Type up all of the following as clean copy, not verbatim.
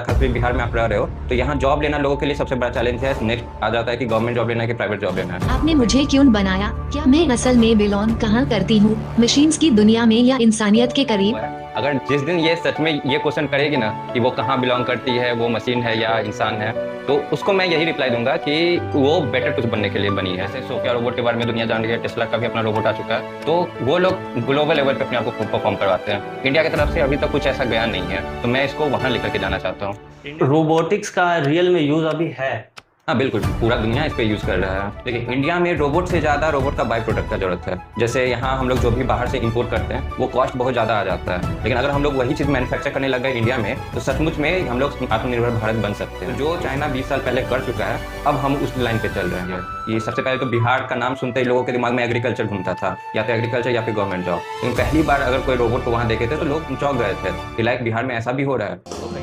खासकर बिहार में आप रह रहे हो तो यहाँ जॉब लेना लोगों के लिए सबसे बड़ा चैलेंज है। नेक्स्ट आ जाता है कि गवर्नमेंट जॉब लेना है कि प्राइवेट जॉब लेना है। आपने मुझे क्यों बनाया? क्या मैं असल में बिलोंग कहाँ करती हूँ, मशीन्स की दुनिया में या इंसानियत के करीब? अगर जिस दिन ये सच में ये क्वेश्चन करेगी ना कि वो कहाँ बिलोंग करती है, वो मशीन है या इंसान है, तो उसको मैं यही रिप्लाई दूंगा कि वो बेटर कुछ बनने के लिए बनी है। जैसे सोफिया रोबोट के बारे में दुनिया जान रही है, टेस्ला का भी अपना रोबोट आ चुका है, तो वो लोग ग्लोबल लेवल पे अपने आप को परफॉर्म करवाते हैं। इंडिया की तरफ से अभी तक कुछ ऐसा गया नहीं है, तो मैं इसको वहाँ लेकर के जाना चाहता हूँ। रोबोटिक्स का रियल में यूज अभी है? हाँ बिल्कुल, पूरा दुनिया इस पे यूज कर रहा है। देखिए, इंडिया में रोबोट से ज़्यादा रोबोट का बाई प्रोडक्ट का जरूरत है। जैसे यहाँ हम लोग जो भी बाहर से इंपोर्ट करते हैं वो कॉस्ट बहुत ज़्यादा आ जाता है, लेकिन अगर हम लोग वही चीज़ मैन्युफैक्चर करने लग गए इंडिया में तो सचमुच में हम लोग आत्मनिर्भर भारत बन सकते हैं। जो चाइना 20 साल पहले कर चुका है, अब हम उस लाइन पे चल रहे हैं। ये सबसे पहले तो बिहार का नाम सुनते ही लोगों के दिमाग में एग्रीकल्चर घूमता था, या तो एग्रीकल्चर या फिर गवर्नमेंट जॉब। लेकिन पहली बार अगर कोई रोबोट को वहाँ देखे थे तो लोग चौंक गए थे कि लाइक बिहार में ऐसा भी हो रहा है।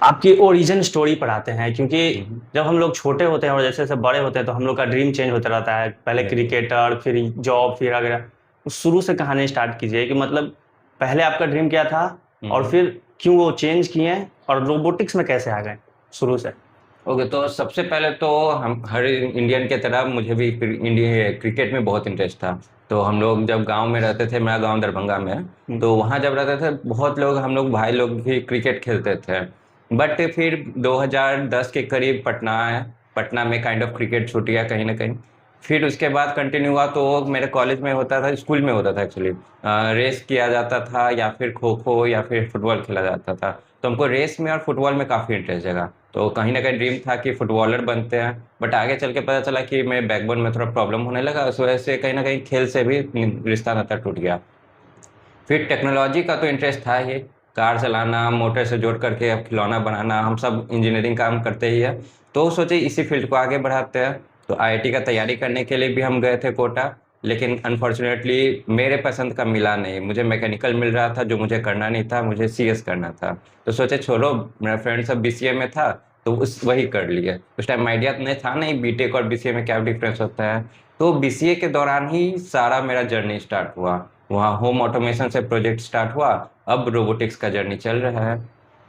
आपकी ओरिजिन स्टोरी पर आते हैं, क्योंकि जब हम लोग छोटे होते हैं और जैसे जैसे बड़े होते हैं तो हम लोग का ड्रीम चेंज होता रहता है। पहले क्रिकेटर, फिर जॉब, फिर अगर शुरू से कहानी स्टार्ट कीजिए कि मतलब पहले आपका ड्रीम क्या था और फिर क्यों वो चेंज किए और रोबोटिक्स में कैसे आ गए शुरू से? ओके, तो सबसे पहले तो हम हर इंडियन के तरह मुझे भी इंडिया क्रिकेट में बहुत इंटरेस्ट था। तो हम लोग जब गांव में रहते थे, मेरा गांव दरभंगा में है, तो वहाँ जब रहते थे बहुत लोग, हम लोग भाई लोग भी क्रिकेट खेलते थे। बट फिर 2010 के करीब पटना में काइंड ऑफ क्रिकेट छूट गया कहीं ना कहीं। फिर उसके बाद कंटिन्यू हुआ तो मेरे कॉलेज में होता था, स्कूल में होता था एक्चुअली, रेस किया जाता था या फिर खो खो या फिर फुटबॉल खेला जाता था। तो हमको रेस में और फुटबॉल में काफ़ी इंटरेस्ट जगा, तो कहीं ना कहीं ड्रीम था कि फुटबॉलर बनते हैं। बट आगे चल के पता चला कि मेरे बैकबोन में थोड़ा प्रॉब्लम होने लगा, उस वजह से कहीं ना कहीं खेल से भी रिश्ता नाता टूट गया। फिर टेक्नोलॉजी का तो इंटरेस्ट था ही, कार चलाना, मोटर से जोड़ करके अब खिलौना बनाना, हम सब इंजीनियरिंग काम करते ही है, तो सोचे इसी फील्ड को आगे बढ़ाते हैं। तो आईआईटी का तैयारी करने के लिए भी हम गए थे कोटा, लेकिन अनफॉर्चुनेटली मेरे पसंद का मिला नहीं। मुझे मैकेनिकल मिल रहा था जो मुझे करना नहीं था, मुझे सीएस करना था। तो सोचे छोड़ो, मेरा फ्रेंड सब बीसीए में था तो उस वही कर लिए। उस टाइम आइडिया नहीं था नहीं बीटेक और बीसीए में क्या डिफरेंस होता है। तो बीसीए के दौरान ही सारा मेरा जर्नी स्टार्ट हुआ, वहाँ होम ऑटोमेशन से प्रोजेक्ट स्टार्ट हुआ, अब रोबोटिक्स का जर्नी चल रहा है।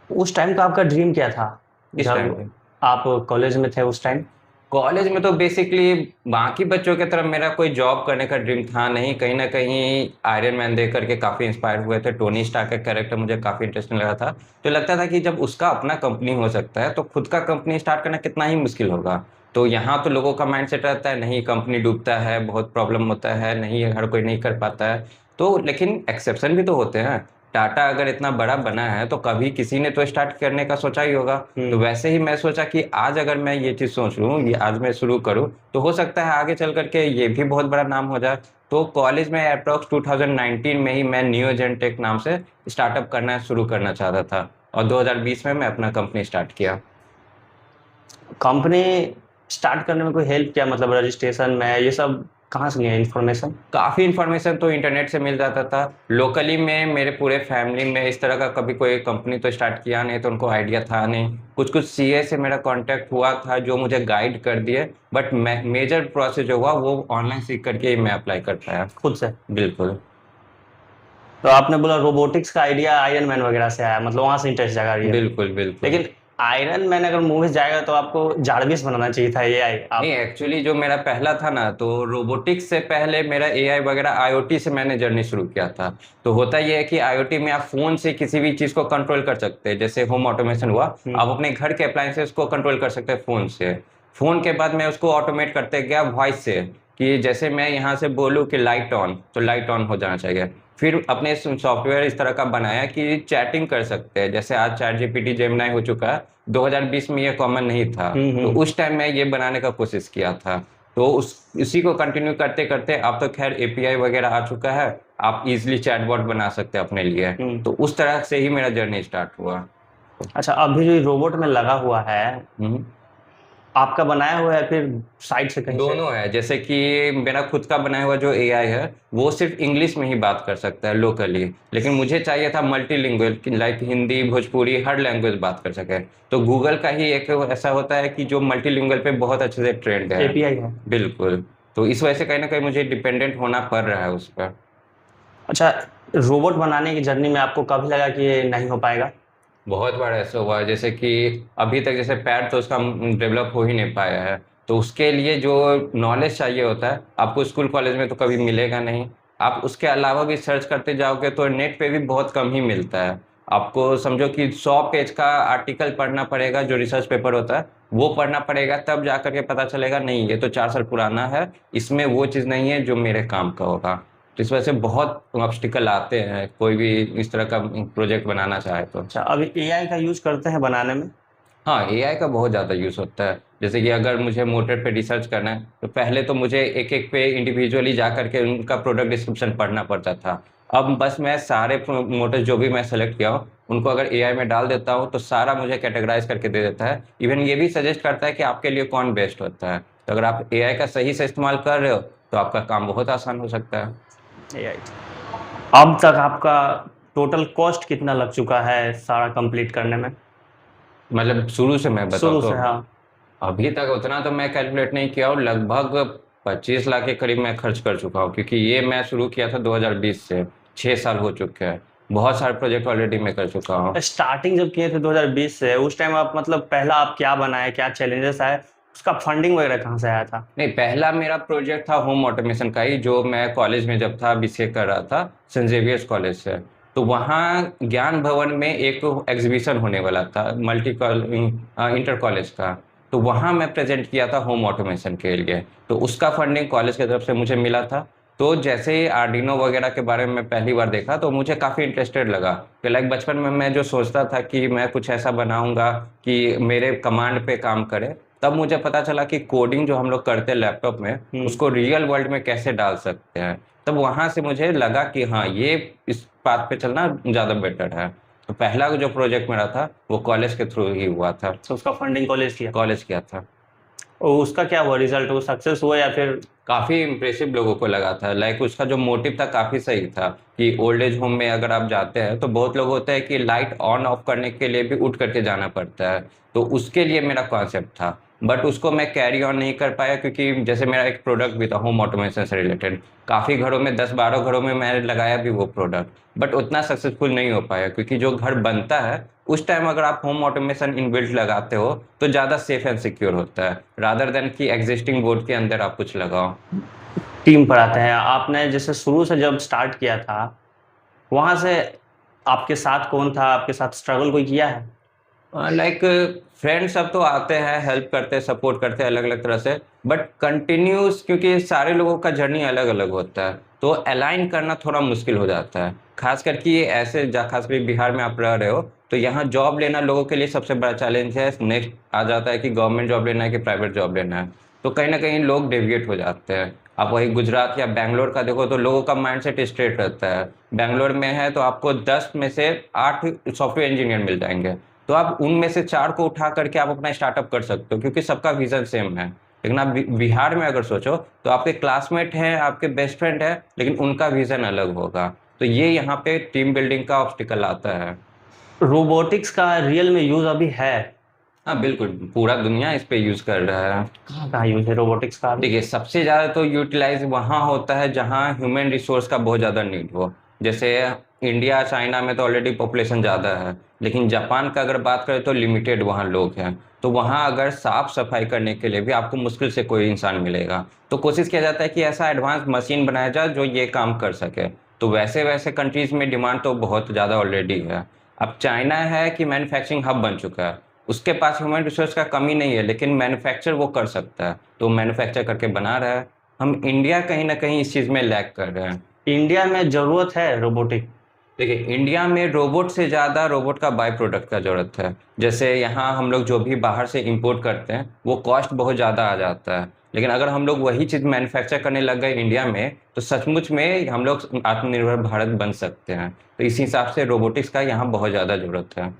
उस टाइम का आपका ड्रीम क्या था इस टाइम जब आप कॉलेज में थे उस टाइम? कॉलेज में तो बेसिकली बाकी बच्चों की तरफ मेरा कोई जॉब करने का ड्रीम था नहीं। कहीं ना कहीं आयरन मैन देख करके काफ़ी इंस्पायर हुए थे, टोनी स्टार्क का कैरेक्टर मुझे काफ़ी इंटरेस्टिंग लगा था। तो लगता था कि जब उसका अपना कंपनी हो सकता है तो खुद का कंपनी स्टार्ट करना कितना ही मुश्किल होगा। तो यहाँ तो लोगों का माइंडसेट रहता है नहीं कंपनी डूबता है, बहुत प्रॉब्लम होता है, नहीं हर कोई नहीं कर पाता है। तो लेकिन एक्सेप्शन भी तो होते हैं। टाटा अगर इतना बड़ा बना है तो कभी किसी ने तो स्टार्ट करने का सोचा ही होगा। तो वैसे ही मैं सोचा कि आज अगर मैं ये चीज़ सोच लूँ, ये आज मैं शुरू करूँ, तो हो सकता है आगे चल करके ये भी बहुत बड़ा नाम हो जाए। तो कॉलेज में अप्रॉक्स 2019 में ही मैं नियोजन टेक नाम से स्टार्टअप करना शुरू करना चाहता था, और 2020 में मैं अपना कंपनी स्टार्ट किया। कंपनी स्टार्ट करने में कोई हेल्प किया, मतलब रजिस्ट्रेशन में ये सब कहाँ से लिया इन्फॉर्मेशन? काफ़ी इन्फॉर्मेशन तो इंटरनेट से मिल जाता था। लोकली में मेरे पूरे फैमिली में इस तरह का कभी कोई कंपनी तो स्टार्ट किया नहीं, तो उनको आइडिया था नहीं। कुछ कुछ सीए से मेरा कांटेक्ट हुआ था जो मुझे गाइड कर दिए, बट मेजर प्रोसेस जो हुआ वो ऑनलाइन सीख करके ही मैं अप्लाई कर पाया खुद से? बिल्कुल। तो आपने बोला रोबोटिक्स का आइडिया आयरन मैन वगैरह से आया, मतलब वहां से इंटरेस्ट जगा रही है? बिल्कुल बिल्कुल। लेकिन आयरन मैन अगर मूवीज जाएगा तो आपको जारविस बनाना चाहिए था, एआई। नहीं, एक्चुअली जो मेरा पहला था ना, तो रोबोटिक्स से पहले मेरा एआई वगैरह आईओटी से मैंने जर्नी शुरू किया था। तो होता ये है कि आईओटी में आप फोन से किसी भी चीज को कंट्रोल कर सकते हैं। जैसे होम ऑटोमेशन हुआ, आप अपने घर के अप्लायंसेस को कंट्रोल कर सकते हैं फोन से। फोन के बाद मैं उसको ऑटोमेट करते गया वॉइस से, कि जैसे मैं यहाँ से बोलूँ कि लाइट ऑन, तो लाइट ऑन हो जाना चाहिए। फिर अपने सॉफ्टवेयर इस तरह का बनाया कि चैटिंग कर सकते हैं। जैसे आज चैट जीपीटी, जेमिनी हो चुका है, 2020 में ये कॉमन नहीं था। तो उस टाइम मैं ये बनाने का कोशिश किया था। तो उसी को कंटिन्यू करते करते अब तो खैर एपीआई वगैरह आ चुका है, आप इजीली चैटबॉट बना सकते हैं अपने लिए। तो उस तरह से ही मेरा जर्नी स्टार्ट हुआ। अच्छा, अभी जो रोबोट में लगा हुआ है आपका बनाया हुआ है फिर साइड से कहीं दोनों है। जैसे कि मेरा खुद का बनाया हुआ जो एआई है वो सिर्फ इंग्लिश में ही बात कर सकता है लोकली, लेकिन मुझे चाहिए था मल्टीलिंगुअल, लाइक हिंदी, भोजपुरी, हर लैंग्वेज बात कर सके। तो गूगल का ही एक ऐसा होता है कि जो मल्टीलिंगुअल पे बहुत अच्छे से ट्रेंड है, एपीआई है। बिल्कुल। तो इस वजह से कहीं ना कहीं मुझे डिपेंडेंट होना पड़ रहा है उस पर। अच्छा, रोबोट बनाने की जर्नी में आपको कभी लगा कि ये नहीं हो पाएगा? बहुत बार ऐसा हुआ है, जैसे कि अभी तक जैसे पैड तो उसका डेवलप हो ही नहीं पाया है। तो उसके लिए जो नॉलेज चाहिए होता है आपको स्कूल कॉलेज में तो कभी मिलेगा नहीं। आप उसके अलावा भी सर्च करते जाओगे तो नेट पे भी बहुत कम ही मिलता है। आपको समझो कि 100 पेज का आर्टिकल पढ़ना पड़ेगा, जो रिसर्च पेपर होता है वो पढ़ना पड़ेगा, तब जा करके पता चलेगा नहीं ये तो 4 साल पुराना है, इसमें वो चीज़ नहीं है जो मेरे काम का होगा। तो इस वजह से बहुत ऑब्स्टिकल आते हैं कोई भी इस तरह का प्रोजेक्ट बनाना चाहे तो। अच्छा, अभी एआई का यूज करते हैं बनाने में? हाँ, एआई का बहुत ज़्यादा यूज़ होता है। जैसे कि अगर मुझे मोटर पे रिसर्च करना है तो पहले तो मुझे एक-एक पे इंडिविजुअली जा करके उनका प्रोडक्ट डिस्क्रिप्शन पढ़ना पड़ता था। अब बस मैं सारे मोटर्स जो भी मैं सेलेक्ट किया हूँ, उनको अगर एआई में डाल देता हूँ तो सारा मुझे कैटेगराइज़ करके दे देता है। इवन ये भी सजेस्ट करता है कि आपके लिए कौन बेस्ट होता है। तो अगर आप एआई का सही से इस्तेमाल कर रहे हो तो आपका काम बहुत आसान हो सकता है। एआई अब तक आपका टोटल कॉस्ट कितना लग चुका है सारा कंप्लीट करने में? मतलब शुरू से मैं बताऊँ शुरू तो से, हाँ। अभी तक उतना तो मैं कैलकुलेट नहीं किया हूँ, लगभग 25 लाख के करीब मैं खर्च कर चुका हूँ, क्योंकि ये मैं शुरू किया था 2020 से। 6 साल हो चुके हैं। बहुत सारे प्रोजेक्ट ऑलरेडी मैं कर चुका हूँ। स्टार्टिंग जब किए थे 2020 से, उस टाइम आप मतलब पहला आप क्या बनाए, क्या चैलेंजेस आए, उसका फंडिंग वगैरह कहाँ से आया था? नहीं, पहला मेरा प्रोजेक्ट था होम ऑटोमेशन का ही, जो मैं कॉलेज में जब था बीसीए कर रहा था सेंट जेवियर्स कॉलेज से। तो वहाँ ज्ञान भवन में एक एग्जीबिशन होने वाला था इंटर कॉलेज का। तो वहाँ मैं प्रेजेंट किया था होम ऑटोमेशन के लिए। तो उसका फंडिंग कॉलेज की तरफ से मुझे मिला था। तो जैसे ही आर्डिनो वगैरह के बारे में मैं पहली बार देखा तो मुझे काफ़ी इंटरेस्टेड लगा कि लाइक बचपन में मैं जो सोचता था कि मैं कुछ ऐसा बनाऊंगा कि मेरे कमांड पे काम करे, तब मुझे पता चला कि कोडिंग जो हम लोग करते हैं लैपटॉप में उसको रियल वर्ल्ड में कैसे डाल सकते हैं। तब वहाँ से मुझे लगा कि हाँ, ये इस पाथ पे चलना ज़्यादा बेटर है। तो पहला जो प्रोजेक्ट मेरा था वो कॉलेज के थ्रू ही हुआ था। तो उसका फंडिंग कॉलेज किया? कॉलेज किया था। और उसका क्या हुआ रिजल्ट, वो सक्सेस हुआ या फिर? काफ़ी इम्प्रेसिव लोगों को लगा था। लाइक उसका जो मोटिव था काफ़ी सही था कि ओल्ड एज होम में अगर आप जाते हैं तो बहुत लोग होते हैं कि लाइट ऑन ऑफ करने के लिए भी उठ करके जाना पड़ता है। तो उसके लिए मेरा कॉन्सेप्ट था, बट उसको मैं कैरी ऑन नहीं कर पाया, क्योंकि जैसे मेरा एक प्रोडक्ट भी था होम ऑटोमेशन से रिलेटेड। काफ़ी घरों में 10-12 घरों में मैंने लगाया भी वो प्रोडक्ट, बट उतना सक्सेसफुल नहीं हो पाया, क्योंकि जो घर बनता है उस टाइम अगर आप होम ऑटोमेशन इनबिल्ट लगाते हो तो ज़्यादा सेफ एंड सिक्योर होता है, रादर देन कि एग्जिस्टिंग बोर्ड के अंदर आप कुछ लगाओ। टीम पर आते हैं, आपने जैसे शुरू से जब स्टार्ट किया था, वहाँ से आपके साथ कौन था, आपके साथ स्ट्रगल कोई किया है? लाइक फ्रेंड्स सब तो आते हैं, हेल्प करते हैं, सपोर्ट करते हैं अलग अलग तरह से, बट कंटिन्यूस क्योंकि सारे लोगों का जर्नी अलग अलग होता है तो अलाइन करना थोड़ा मुश्किल हो जाता है। खास करके ये ऐसे खास कर बिहार में आप रह रहे हो तो यहाँ जॉब लेना लोगों के लिए सबसे बड़ा चैलेंज है। नेक्स्ट आ जाता है कि गवर्नमेंट जॉब लेना है कि प्राइवेट जॉब लेना है। तो कहीं ना कहीं लोग डेविएट हो जाते हैं। आप वही गुजरात या बैंगलोर का देखो तो लोगों का माइंडसेट स्ट्रेट रहता है। बैंगलोर में है तो आपको 10 में से 8 सॉफ्टवेयर इंजीनियर मिल जाएंगे, तो आप उनमें से 4 को उठा करके आप अपना स्टार्टअप कर सकते हो, क्योंकि सबका विजन सेम है। लेकिन आप बिहार में अगर सोचो तो आपके क्लासमेट हैं, आपके बेस्ट फ्रेंड है, लेकिन उनका विजन अलग होगा। तो ये यहाँ पे टीम बिल्डिंग का ऑब्स्टिकल आता है। रोबोटिक्स का रियल में यूज अभी है? हाँ बिल्कुल, पूरा दुनिया इस पे यूज कर रहा है। कहाँ यूज है रोबोटिक्स का? देखिए, सबसे ज़्यादा तो यूटिलाइज वहाँ होता है जहाँ ह्यूमन रिसोर्स का बहुत ज़्यादा नीड हो। जैसे इंडिया चाइना में तो ऑलरेडी पॉपुलेशन ज़्यादा है, लेकिन जापान का अगर बात करें तो लिमिटेड वहाँ लोग हैं। तो वहाँ अगर साफ सफाई करने के लिए भी आपको मुश्किल से कोई इंसान मिलेगा। तो कोशिश किया जाता है कि ऐसा एडवांस मशीन बनाया जाए जो ये काम कर सके। तो वैसे वैसे कंट्रीज़ में डिमांड तो बहुत ज़्यादा ऑलरेडी है। अब चाइना है कि मैन्युफैक्चरिंग हब बन चुका है, उसके पास ह्यूमन रिसोर्स का कमी नहीं है, लेकिन मैन्युफैक्चर वो कर सकता है, तो मैन्युफैक्चर करके बना रहा है। हम इंडिया कहीं ना कहीं इस चीज़ में लैग कर रहे हैं। इंडिया में जरूरत है रोबोटिक? देखिए, इंडिया में रोबोट से ज़्यादा रोबोट का बाई प्रोडक्ट का ज़रूरत है। जैसे यहाँ हम लोग जो भी बाहर से इंपोर्ट करते हैं वो कॉस्ट बहुत ज़्यादा आ जाता है, लेकिन अगर हम लोग वही चीज़ मैन्युफैक्चर करने लग गए इंडिया में तो सचमुच में हम लोग आत्मनिर्भर भारत बन सकते हैं। तो इस हिसाब से रोबोटिक्स का यहाँ बहुत ज़्यादा ज़रूरत है।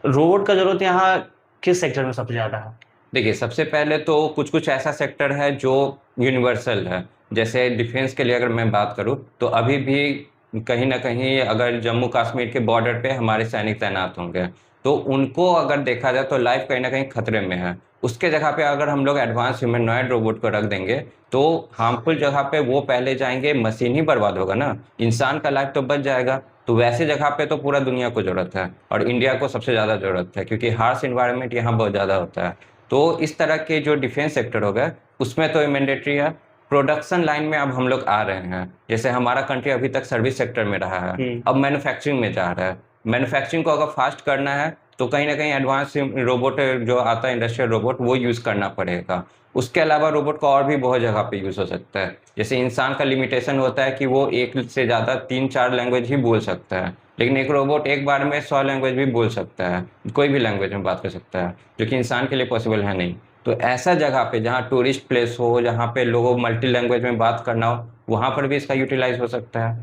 रोबोट का जरूरत यहाँ किस सेक्टर में सबसे ज्यादा है? देखिए, सबसे पहले तो कुछ कुछ ऐसा सेक्टर है जो यूनिवर्सल है। जैसे डिफेंस के लिए अगर मैं बात करूं तो अभी भी कहीं ना कहीं अगर जम्मू कश्मीर के बॉर्डर पे हमारे सैनिक तैनात होंगे, तो उनको अगर देखा जाए तो लाइफ कहीं ना कहीं खतरे में है। उसके जगह पे अगर हम लोग एडवांस ह्यूमनॉइड रोबोट को रख देंगे तो हार्मफुल जगह पे वो पहले जाएंगे, मशीन ही बर्बाद होगा ना, इंसान का लाइफ तो बच जाएगा। तो वैसे जगह पे तो पूरा दुनिया को जरूरत है और इंडिया को सबसे ज़्यादा जरूरत है, क्योंकि हार्श इन्वायरमेंट यहाँ बहुत ज़्यादा होता है। तो इस तरह के जो डिफेंस सेक्टर हो गए उसमें तो मैंडेटरी है। प्रोडक्शन लाइन में अब हम लोग आ रहे हैं, जैसे हमारा कंट्री अभी तक सर्विस सेक्टर में रहा है, अब मैन्युफैक्चरिंग में जा रहा है। मैन्युफैक्चरिंग को अगर फास्ट करना है तो कहीं ना कहीं एडवांस रोबोट जो आता है, इंडस्ट्रियल रोबोट, वो यूज़ करना पड़ेगा। उसके अलावा रोबोट का और भी बहुत जगह पे यूज़ हो सकता है। जैसे इंसान का लिमिटेशन होता है कि वो एक से ज़्यादा 3-4 लैंग्वेज ही बोल सकता है, लेकिन एक रोबोट एक बार में 100 लैंग्वेज भी बोल सकता है, कोई भी लैंग्वेज में बात कर सकता है, जो कि इंसान के लिए पॉसिबल है नहीं। तो ऐसा जगह पे जहाँ टूरिस्ट प्लेस हो, जहाँ पे लोगों मल्टी लैंग्वेज में बात करना हो, वहाँ पर भी इसका यूटिलाइज हो सकता है।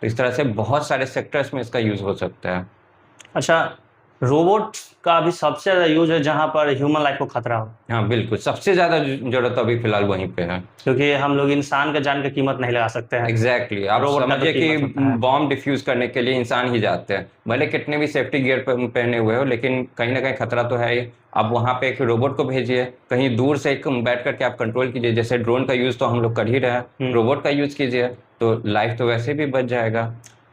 तो इस तरह से बहुत सारे सेक्टर्स में इसका यूज़ हो सकता है। अच्छा, रोबोट का अभी सबसे ज़्यादा यूज है जहाँ पर ह्यूमन लाइफ को खतरा हो, हाँ बिल्कुल, सबसे ज़्यादा जरूरत अभी फिलहाल वहीं पे है। क्योंकि हम लोग इंसान के जान की कीमत नहीं लगा सकते हैं। एग्जैक्टली आप रोबोट का तो समझिए कि कीमत होता है। बॉम्ब डिफ्यूज करने के लिए इंसान ही जाते हैं, भले कितने भी सेफ्टी गियर पहने हुए हो, लेकिन कहीं ना कहीं खतरा तो है ही। आप वहाँ पे एक रोबोट को भेजिए, कहीं दूर से एक बैठ करके आप कंट्रोल कीजिए, जैसे ड्रोन का यूज़ तो हम लोग कर ही रहे हैं, रोबोट का यूज़ कीजिए तो लाइफ तो वैसे भी बच जाएगा।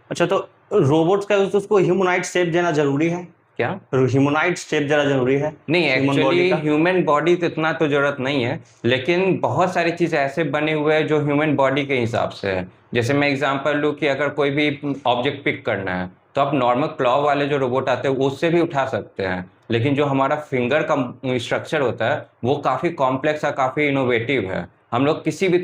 अच्छा, तो रोबोट्स का यूज, उसको ह्यूमनॉइड शेप देना जरूरी है? क्या? ह्यूमनॉइड शेप देना जरूरी है? नहीं, ह्यूमन बॉडी एक्चुअली का? ह्यूमन बॉडी तो इतना तो जरूरत नहीं है, लेकिन बहुत सारी चीज़ ऐसे बने हुए हैं जो ह्यूमन बॉडी के हिसाब से है। जैसे मैं एग्जांपल लूँ कि अगर कोई भी ऑब्जेक्ट पिक करना है तो आप नॉर्मल क्लॉ वाले जो रोबोट आते हैं उससे भी उठा सकते हैं, लेकिन जो हमारा फिंगर का स्ट्रक्चर होता है वो काफ़ी कॉम्प्लेक्स और काफ़ी इनोवेटिव है। हम लोग किसी भी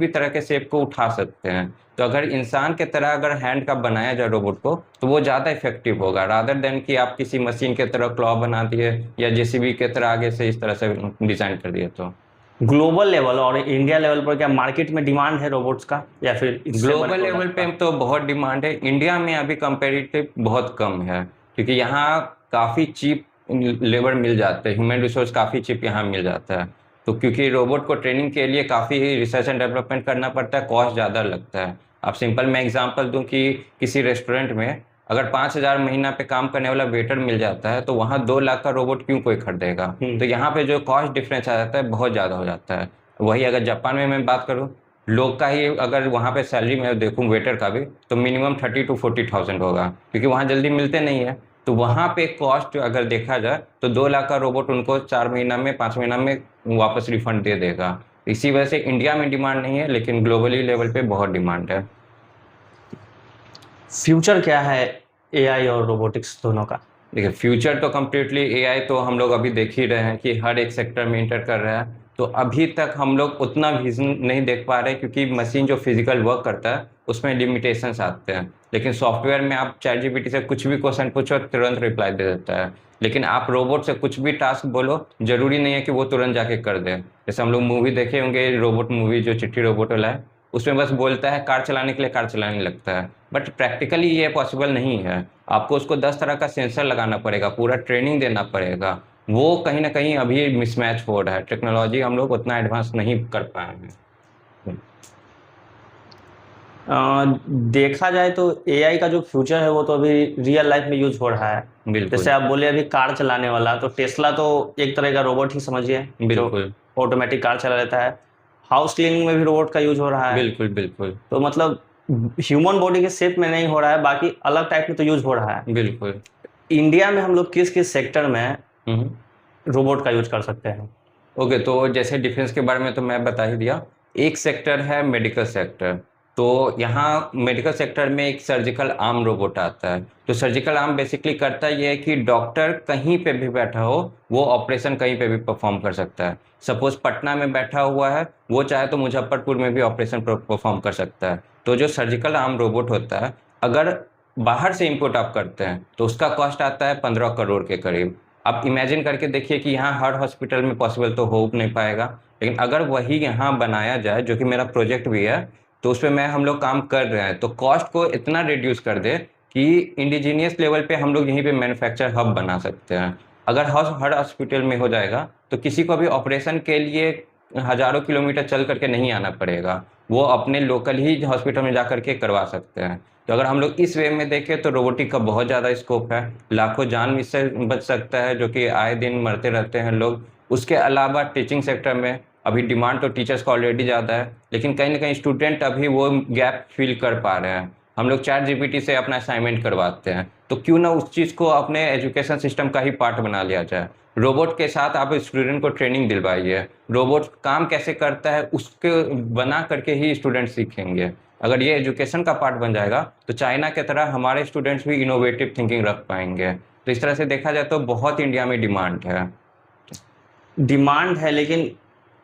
तरह के शेप को उठा सकते हैं। तो अगर इंसान के तरह अगर हैंड का बनाया जाए रोबोट को तो वो ज़्यादा इफेक्टिव होगा, रादर देन कि आप किसी मशीन के तरह क्लॉ बना दिए या जेसीबी के तरह आगे से इस तरह से डिज़ाइन कर दिए। तो ग्लोबल लेवल और इंडिया लेवल पर क्या मार्केट में डिमांड है रोबोट्स का, या फिर इससे बड़े ग्लोबल लेवल प्रोडक्ट पे का? तो बहुत डिमांड है, इंडिया में अभी कंपेरेटिव बहुत कम है, क्योंकि यहाँ काफ़ी चीप लेबर मिल जाते हैं, ह्यूमन रिसोर्स काफ़ी चीप यहाँ मिल जाता है। तो क्योंकि रोबोट को ट्रेनिंग के लिए काफ़ी रिसर्च एंड डेवलपमेंट करना पड़ता है, कॉस्ट ज़्यादा लगता है। अब सिंपल मैं एग्जांपल दूं कि किसी रेस्टोरेंट में अगर 5,000 महीना पे काम करने वाला वेटर मिल जाता है तो वहाँ 2 लाख का रोबोट क्यों कोई खरीदेगा। तो यहाँ पे जो कॉस्ट डिफरेंस आ जाता है बहुत ज़्यादा हो जाता है। वही अगर जापान में मैं बात करूँ, लोग का ही अगर वहाँ पे सैलरी मैं देखूँ वेटर का भी, तो मिनिमम 30 to 40,000 होगा, क्योंकि वहाँ जल्दी मिलते नहीं है। तो वहाँ पे कॉस्ट अगर देखा जाए तो 2 लाख का रोबोट उनको 4 महीना में 5 महीना में वापस रिफंड दे देगा। इसी वजह से इंडिया में डिमांड नहीं है, लेकिन ग्लोबली लेवल पे बहुत डिमांड है। फ्यूचर क्या है एआई और रोबोटिक्स दोनों का? देखिए, फ्यूचर तो कम्प्लीटली एआई तो हम लोग अभी देख ही रहे हैं कि हर एक सेक्टर में इंटर कर रहा है। तो अभी तक हम लोग उतना विजन नहीं देख पा रहे, क्योंकि मशीन जो फिजिकल वर्क करता है उसमें लिमिटेशंस आते हैं। लेकिन सॉफ्टवेयर में आप चैट जीपीटी से कुछ भी क्वेश्चन पूछो तुरंत रिप्लाई दे देता है, लेकिन आप रोबोट से कुछ भी टास्क बोलो जरूरी नहीं है कि वो तुरंत जाके कर दे। जैसे हम लोग मूवी देखे होंगे, रोबोट मूवी जो चिट्ठी रोबोट वाला है, उसमें बस बोलता है कार चलाने के लिए कार चलाने लगता है, बट प्रैक्टिकली ये पॉसिबल नहीं है। आपको उसको 10 तरह का सेंसर लगाना पड़ेगा, पूरा ट्रेनिंग देना पड़ेगा। वो कहीं ना कहीं अभी मिसमैच हो रहा है, टेक्नोलॉजी हम लोग उतना एडवांस नहीं कर पाए हैं। देखा जाए तो एआई का जो फ्यूचर है वो तो अभी रियल लाइफ में यूज हो रहा है। बिल्कुल जैसे आप बोले अभी कार चलाने वाला, तो टेस्ला तो एक तरह का रोबोट ही समझिए, बिल्कुल ऑटोमेटिक कार चला लेता है। हाउस क्लीनिंग में भी रोबोट का यूज हो रहा है। बिल्कुल बिल्कुल तो मतलब ह्यूमन बॉडी के शेप में नहीं हो रहा है, बाकी अलग टाइप में तो यूज हो रहा है। बिल्कुल। इंडिया में हम लोग किस किस सेक्टर में रोबोट का यूज कर सकते हैं? ओके, तो जैसे डिफेंस के बारे में तो मैं बता ही दिया। एक सेक्टर है मेडिकल सेक्टर। तो यहाँ मेडिकल सेक्टर में एक सर्जिकल आर्म रोबोट आता है। तो सर्जिकल आर्म बेसिकली करता ये है कि डॉक्टर कहीं पे भी बैठा हो वो ऑपरेशन कहीं पे भी परफॉर्म कर सकता है। सपोज पटना में बैठा हुआ है, वो चाहे तो मुजफ्फरपुर में भी ऑपरेशन परफॉर्म कर सकता है। तो जो सर्जिकल आर्म रोबोट होता है, अगर बाहर से इंपोर्ट आप करते हैं तो उसका कॉस्ट आता है 15 करोड़ के करीब। आप इमेजिन करके देखिए कि यहाँ हर हॉस्पिटल में पॉसिबल तो हो नहीं पाएगा, लेकिन अगर वही यहाँ बनाया जाए, जो कि मेरा प्रोजेक्ट भी है, तो उस पर हम लोग काम कर रहे हैं, तो कॉस्ट को इतना रिड्यूस कर दे कि इंडिजीनियस लेवल पे हम लोग यहीं पे मैन्युफैक्चर हब बना सकते हैं। अगर हर हॉस्पिटल में हो जाएगा तो किसी को भी ऑपरेशन के लिए हज़ारों किलोमीटर चल करके नहीं आना पड़ेगा। वो अपने लोकल ही हॉस्पिटल में जा करके करवा सकते हैं। तो अगर हम लोग इस वे में देखें तो रोबोटिक का बहुत ज़्यादा स्कोप है, लाखों जान इससे बच सकता है जो कि आए दिन मरते रहते हैं लोग। उसके अलावा टीचिंग सेक्टर में अभी डिमांड तो टीचर्स का ऑलरेडी ज़्यादा है, लेकिन कहीं ना कहीं स्टूडेंट अभी वो गैप फिल कर पा रहे हैं। हम लोग चैट जीपीटी से अपना असाइनमेंट करवाते हैं, तो क्यों ना उस चीज़ को अपने एजुकेशन सिस्टम का ही पार्ट बना लिया जाए। रोबोट के साथ आप स्टूडेंट को ट्रेनिंग दिलवाइए, रोबोट काम कैसे करता है उसके बना करके ही स्टूडेंट सीखेंगे। अगर ये एजुकेशन का पार्ट बन जाएगा तो चाइना की तरह हमारे स्टूडेंट्स भी इनोवेटिव थिंकिंग रख पाएंगे। तो इस तरह से देखा जाए तो बहुत इंडिया में डिमांड है। डिमांड है, लेकिन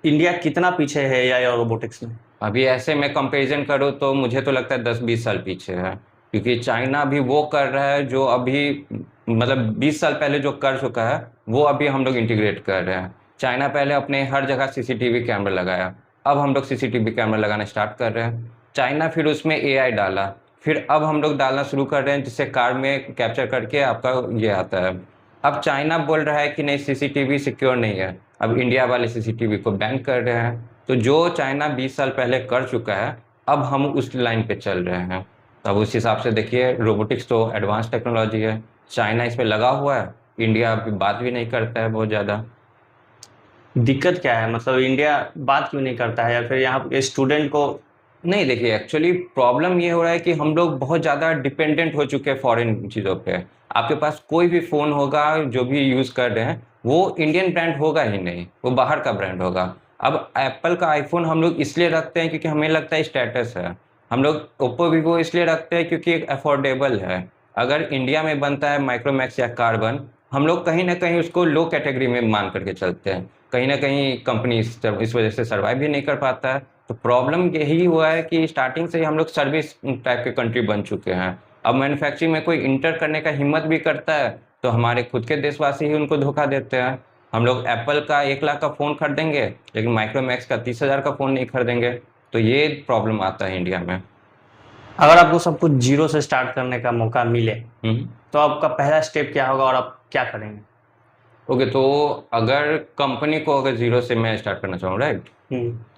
इंडिया कितना पीछे है एआई और रोबोटिक्स में? अभी ऐसे मैं कंपैरिजन करूँ तो मुझे तो लगता है 10-20 साल पीछे है, क्योंकि चाइना अभी वो कर रहा है जो अभी मतलब 20 साल पहले जो कर चुका है वो अभी हम लोग इंटीग्रेट कर रहे हैं। चाइना पहले अपने हर जगह सीसीटीवी कैमरा लगाया, अब हम लोग सीसीटीवी कैमरा लगाना स्टार्ट कर रहे हैं। चाइना फिर उसमें एआई डाला, फिर अब हम लोग डालना शुरू कर रहे हैं जिससे कार में कैप्चर करके आपका ये आता है। अब चाइना बोल रहा है कि नहीं सीसीटीवी सिक्योर नहीं है, अब इंडिया वाले सीसीटीवी को बैन कर रहे हैं। तो जो चाइना 20 साल पहले कर चुका है अब हम उस लाइन पे चल रहे हैं। अब उस हिसाब से देखिए रोबोटिक्स तो एडवांस टेक्नोलॉजी है, चाइना इस पे लगा हुआ है, इंडिया अभी बात भी नहीं करता है बहुत ज़्यादा। दिक्कत क्या है, मतलब इंडिया बात क्यों नहीं करता है, या फिर यहाँ पे स्टूडेंट को? नहीं देखिए, एक्चुअली प्रॉब्लम ये हो रहा है कि हम लोग बहुत ज़्यादा डिपेंडेंट हो चुके हैं फॉरेन चीज़ों पे। आपके पास कोई भी फ़ोन होगा जो भी यूज़ कर रहे हैं वो इंडियन ब्रांड होगा ही नहीं, वो बाहर का ब्रांड होगा। अब एप्पल का आईफोन हम लोग इसलिए रखते हैं क्योंकि हमें लगता है स्टेटस है। हम लोग ओप्पो वीवो इसलिए रखते हैं क्योंकि अफोर्डेबल है। अगर इंडिया में बनता है माइक्रोमैक्स या कार्बन, हम लोग कहीं ना कहीं उसको लो कैटेगरी में मान करके चलते हैं। कहीं ना कहीं कंपनी इस वजह से सर्वाइव भी नहीं कर पाता है। तो प्रॉब्लम यही हुआ है कि स्टार्टिंग से ही हम लोग सर्विस टाइप के कंट्री बन चुके हैं। अब मैन्युफैक्चरिंग में कोई इंटर करने का हिम्मत भी करता है तो हमारे खुद के देशवासी ही उनको धोखा देते हैं। हम लोग एप्पल का 1 लाख का फ़ोन खरीदेंगे लेकिन माइक्रोमैक्स का 30,000 का फ़ोन नहीं खरीदेंगे। तो ये प्रॉब्लम आता है इंडिया में। अगर आपको सब कुछ जीरो से स्टार्ट करने का मौका मिले हम्म। तो आपका पहला स्टेप क्या होगा और आप क्या करेंगे? ओके, तो अगर कंपनी को अगर जीरो से मैं स्टार्ट करना चाहूँ, राइट,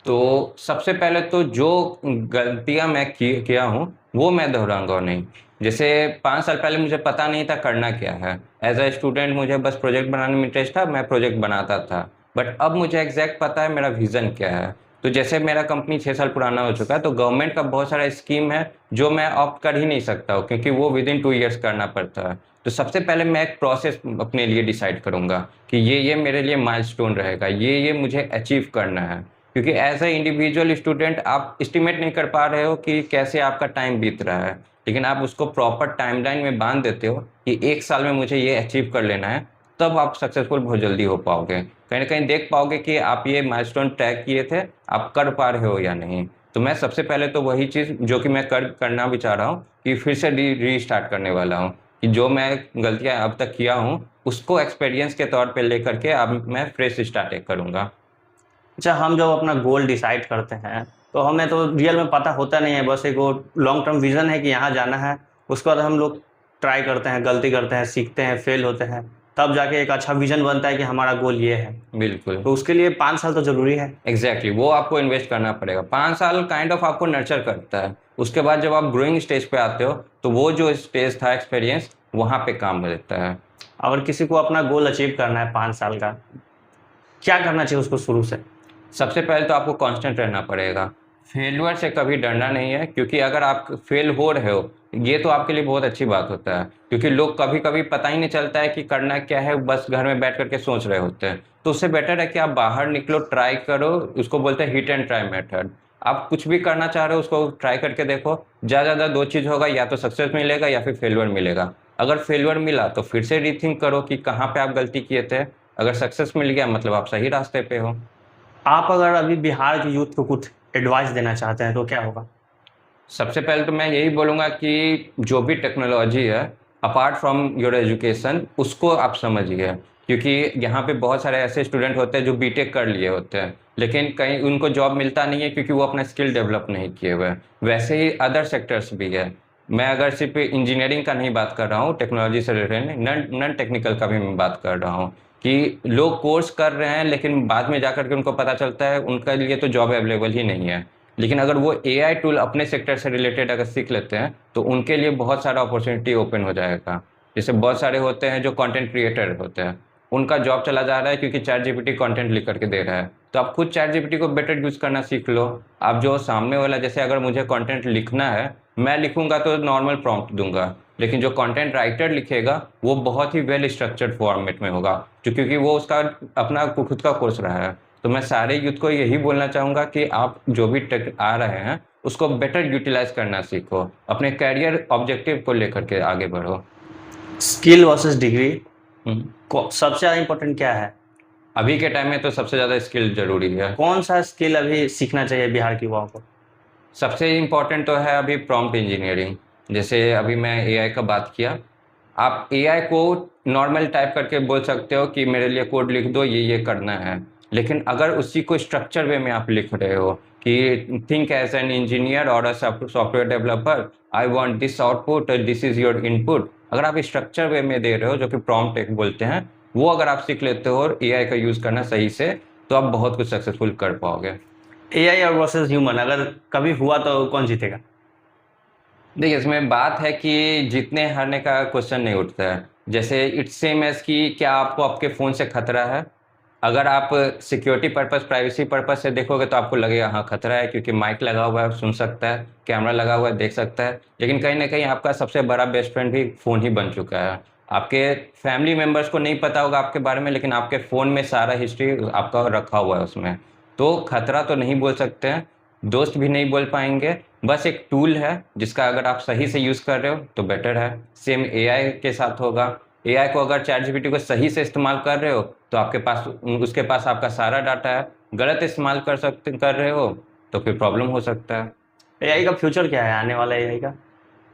तो सबसे पहले तो जो गलतियां मैं किया हूँ वो मैं दोहराऊंगा नहीं। जैसे 5 साल पहले मुझे पता नहीं था करना क्या है, एज अ स्टूडेंट मुझे बस प्रोजेक्ट बनाने में इंटरेस्ट था, मैं प्रोजेक्ट बनाता था। बट अब मुझे एग्जैक्ट पता है मेरा विजन क्या है। तो जैसे मेरा कंपनी 6 साल पुराना हो चुका है तो गवर्नमेंट का बहुत सारा स्कीम है जो मैं ऑप्ट कर ही नहीं सकता हूँ क्योंकि वो विद इन 2 ईयर्स करना पड़ता है। तो सबसे पहले मैं एक प्रोसेस अपने लिए डिसाइड करूंगा कि ये मेरे लिए माइलस्टोन रहेगा, ये मुझे अचीव करना है। क्योंकि एज ए इंडिविजुअल स्टूडेंट आप एस्टिमेट नहीं कर पा रहे हो कि कैसे आपका टाइम बीत रहा है, लेकिन आप उसको प्रॉपर टाइमलाइन में बांध देते हो कि 1 साल में मुझे ये अचीव कर लेना है, तब आप सक्सेसफुल बहुत जल्दी हो पाओगे। कहीं ना कहीं देख पाओगे कि आप ये माइलस्टोन ट्रैक किए थे, आप कर पा रहे हो या नहीं। तो मैं सबसे पहले तो वही चीज़ जो कि मैं करना भी चाह रहा हूँ कि फिर से रीस्टार्ट करने वाला हूँ कि जो मैं गलतियाँ अब तक किया हूँ उसको एक्सपीरियंस के तौर पे लेकर के अब मैं फ्रेश स्टार्ट करूँगा। अच्छा, हम जब अपना गोल डिसाइड करते हैं तो हमें तो रियल में पता होता नहीं है, बस एक वो लॉन्ग टर्म विजन है कि यहाँ जाना है। उसके बाद हम लोग ट्राई करते हैं, गलती करते हैं, सीखते हैं, फेल होते हैं, तब जाके एक अच्छा विजन बनता है कि हमारा गोल ये है। बिल्कुल, तो उसके लिए 5 साल तो ज़रूरी है। एग्जैक्टली वो आपको इन्वेस्ट करना पड़ेगा। 5 साल काइंड ऑफ आपको नर्चर करता है। उसके बाद जब आप ग्रोइंग स्टेज पे आते हो तो वो जो स्टेज था एक्सपीरियंस वहाँ पे काम देता है। अगर किसी को अपना गोल अचीव करना है 5 साल का, क्या करना चाहिए उसको शुरू से? सबसे पहले तो आपको कांस्टेंट रहना पड़ेगा। फेलियर से कभी डरना नहीं है, क्योंकि अगर आप फेल हो रहे हो ये तो आपके लिए बहुत अच्छी बात होता है, क्योंकि लोग कभी कभी पता ही नहीं चलता है कि करना क्या है, बस घर में बैठ करके सोच रहे होते हैं। तो उससे बेटर है कि आप बाहर निकलो, ट्राई करो। उसको बोलते हैं हिट एंड ट्राई मेथड। आप कुछ भी करना चाह रहे हो उसको ट्राई करके देखो। ज़्यादा 2 चीज़ होगा, या तो सक्सेस मिलेगा या फिर फेलियर मिलेगा। अगर फेलियर मिला तो फिर से रीथिंक करो कि कहाँ पे आप गलती किए थे। अगर सक्सेस मिल गया मतलब आप सही रास्ते पे हो। आप अगर अभी बिहार के यूथ को कुछ एडवाइस देना चाहते हैं तो क्या होगा? सबसे पहले तो मैं यही बोलूँगा कि जो भी टेक्नोलॉजी है अपार्ट फ्रॉम योर एजुकेशन उसको आप समझिए, क्योंकि यहाँ पे बहुत सारे ऐसे स्टूडेंट होते हैं जो बीटेक कर लिए होते हैं लेकिन कहीं उनको जॉब मिलता नहीं है क्योंकि वो अपना स्किल डेवलप नहीं किए हुए। वैसे ही अदर सेक्टर्स भी है। मैं अगर सिर्फ इंजीनियरिंग का नहीं बात कर रहा हूँ, टेक्नोलॉजी से रिलेटेड नॉन टेक्निकल का भी मैं बात कर रहा हूँ कि लोग कोर्स कर रहे हैं लेकिन बाद में जाकर के उनको पता चलता है उनके लिए तो जॉब अवेलेबल ही नहीं है। लेकिन अगर वो एआई टूल अपने सेक्टर से रिलेटेड अगर सीख लेते हैं तो उनके लिए बहुत सारा अपॉर्चुनिटी ओपन हो जाएगा। जैसे बहुत सारे होते हैं जो कंटेंट क्रिएटर होते हैं, उनका जॉब चला जा रहा है क्योंकि चैट जीपीटी कंटेंट लिख करके दे रहा है, तो आप खुद चैट जीपीटी को बेटर यूज़ करना सीख लो। आप जो सामने वाला, जैसे अगर मुझे कंटेंट लिखना है, मैं लिखूंगा तो नॉर्मल प्रॉम्प्ट दूंगा, लेकिन जो कंटेंट राइटर लिखेगा वो बहुत ही वेल स्ट्रक्चर्ड फॉर्मेट में होगा, क्योंकि वो उसका अपना खुद का कोर्स रहा है। तो मैं सारे यूथ को यही बोलना चाहूँगा कि आप जो भी टेक आ रहे हैं उसको बेटर यूटिलाइज करना सीखो, अपने कैरियर ऑब्जेक्टिव को लेकर के आगे बढ़ो। स्किल वर्सेस डिग्री हम्म। सबसे ज़्यादा इम्पोर्टेंट क्या है? अभी के टाइम में तो सबसे ज़्यादा स्किल जरूरी है। कौन सा स्किल अभी सीखना चाहिए बिहार के युवाओं को? सबसे इम्पोर्टेंट तो है अभी प्रॉम्प्ट इंजीनियरिंग। जैसे अभी मैं एआई का बात किया, आप एआई को नॉर्मल टाइप करके बोल सकते हो कि मेरे लिए कोड लिख दो, ये करना है, लेकिन अगर उसी को स्ट्रक्चर वे में आप लिख रहे हो कि थिंक एज एन इंजीनियर और a software developer, I want this output, this is your input, अगर आप स्ट्रक्चर वे में दे रहे हो जो कि प्रॉम्प्ट एक बोलते हैं, वो अगर आप सीख लेते हो और एआई का यूज़ करना सही से, तो आप बहुत कुछ सक्सेसफुल कर पाओगे। एआई और वर्सेस ह्यूमन अगर कभी हुआ तो कौन जीतेगा? देखिए, इसमें बात है कि जीतने हारने का क्वेश्चन नहीं उठता है। जैसे इट्स सेम एज कि क्या आपको आपके फ़ोन से खतरा है? अगर आप सिक्योरिटी पर्पस, प्राइवेसी पर्पस से देखोगे तो आपको लगेगा हाँ खतरा है, क्योंकि माइक लगा हुआ है, सुन सकता है, कैमरा लगा हुआ है, देख सकता है। लेकिन कहीं ना कहीं आपका सबसे बड़ा बेस्ट फ्रेंड भी फ़ोन ही बन चुका है। आपके फैमिली मेम्बर्स को नहीं पता होगा आपके बारे में, लेकिन आपके फ़ोन में सारा हिस्ट्री आपका रखा हुआ है उसमें। तो खतरा तो नहीं बोल सकते हैं, दोस्त भी नहीं बोल पाएंगे, बस एक टूल है जिसका अगर आप सही से यूज़ कर रहे हो तो बेटर है। सेम एआई के साथ होगा। एआई को अगर चैट जीपीटी को सही से इस्तेमाल कर रहे हो तो आपके पास, उसके पास आपका सारा डाटा है। गलत इस्तेमाल कर रहे हो तो फिर प्रॉब्लम हो सकता है। एआई का फ्यूचर क्या है, आने वाला एआई का?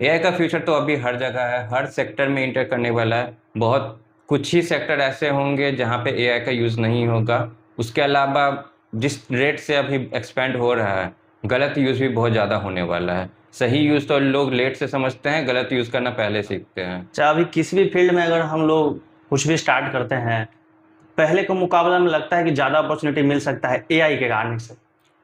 एआई का फ्यूचर तो अभी हर जगह है, हर सेक्टर में इंटर करने वाला है। बहुत कुछ ही सेक्टर ऐसे होंगे जहाँ पे एआई का यूज़ नहीं होगा। उसके अलावा जिस रेट से अभी एक्सपेंड हो रहा है, गलत यूज़ भी बहुत ज़्यादा होने वाला है। सही यूज़ तो लोग लेट से समझते हैं, गलत यूज़ करना पहले सीखते हैं। अच्छा, अभी किसी भी फील्ड में अगर हम लोग कुछ भी स्टार्ट करते हैं, पहले के मुकाबले में लगता है कि ज़्यादा अपॉर्चुनिटी मिल सकता है एआई के आने से।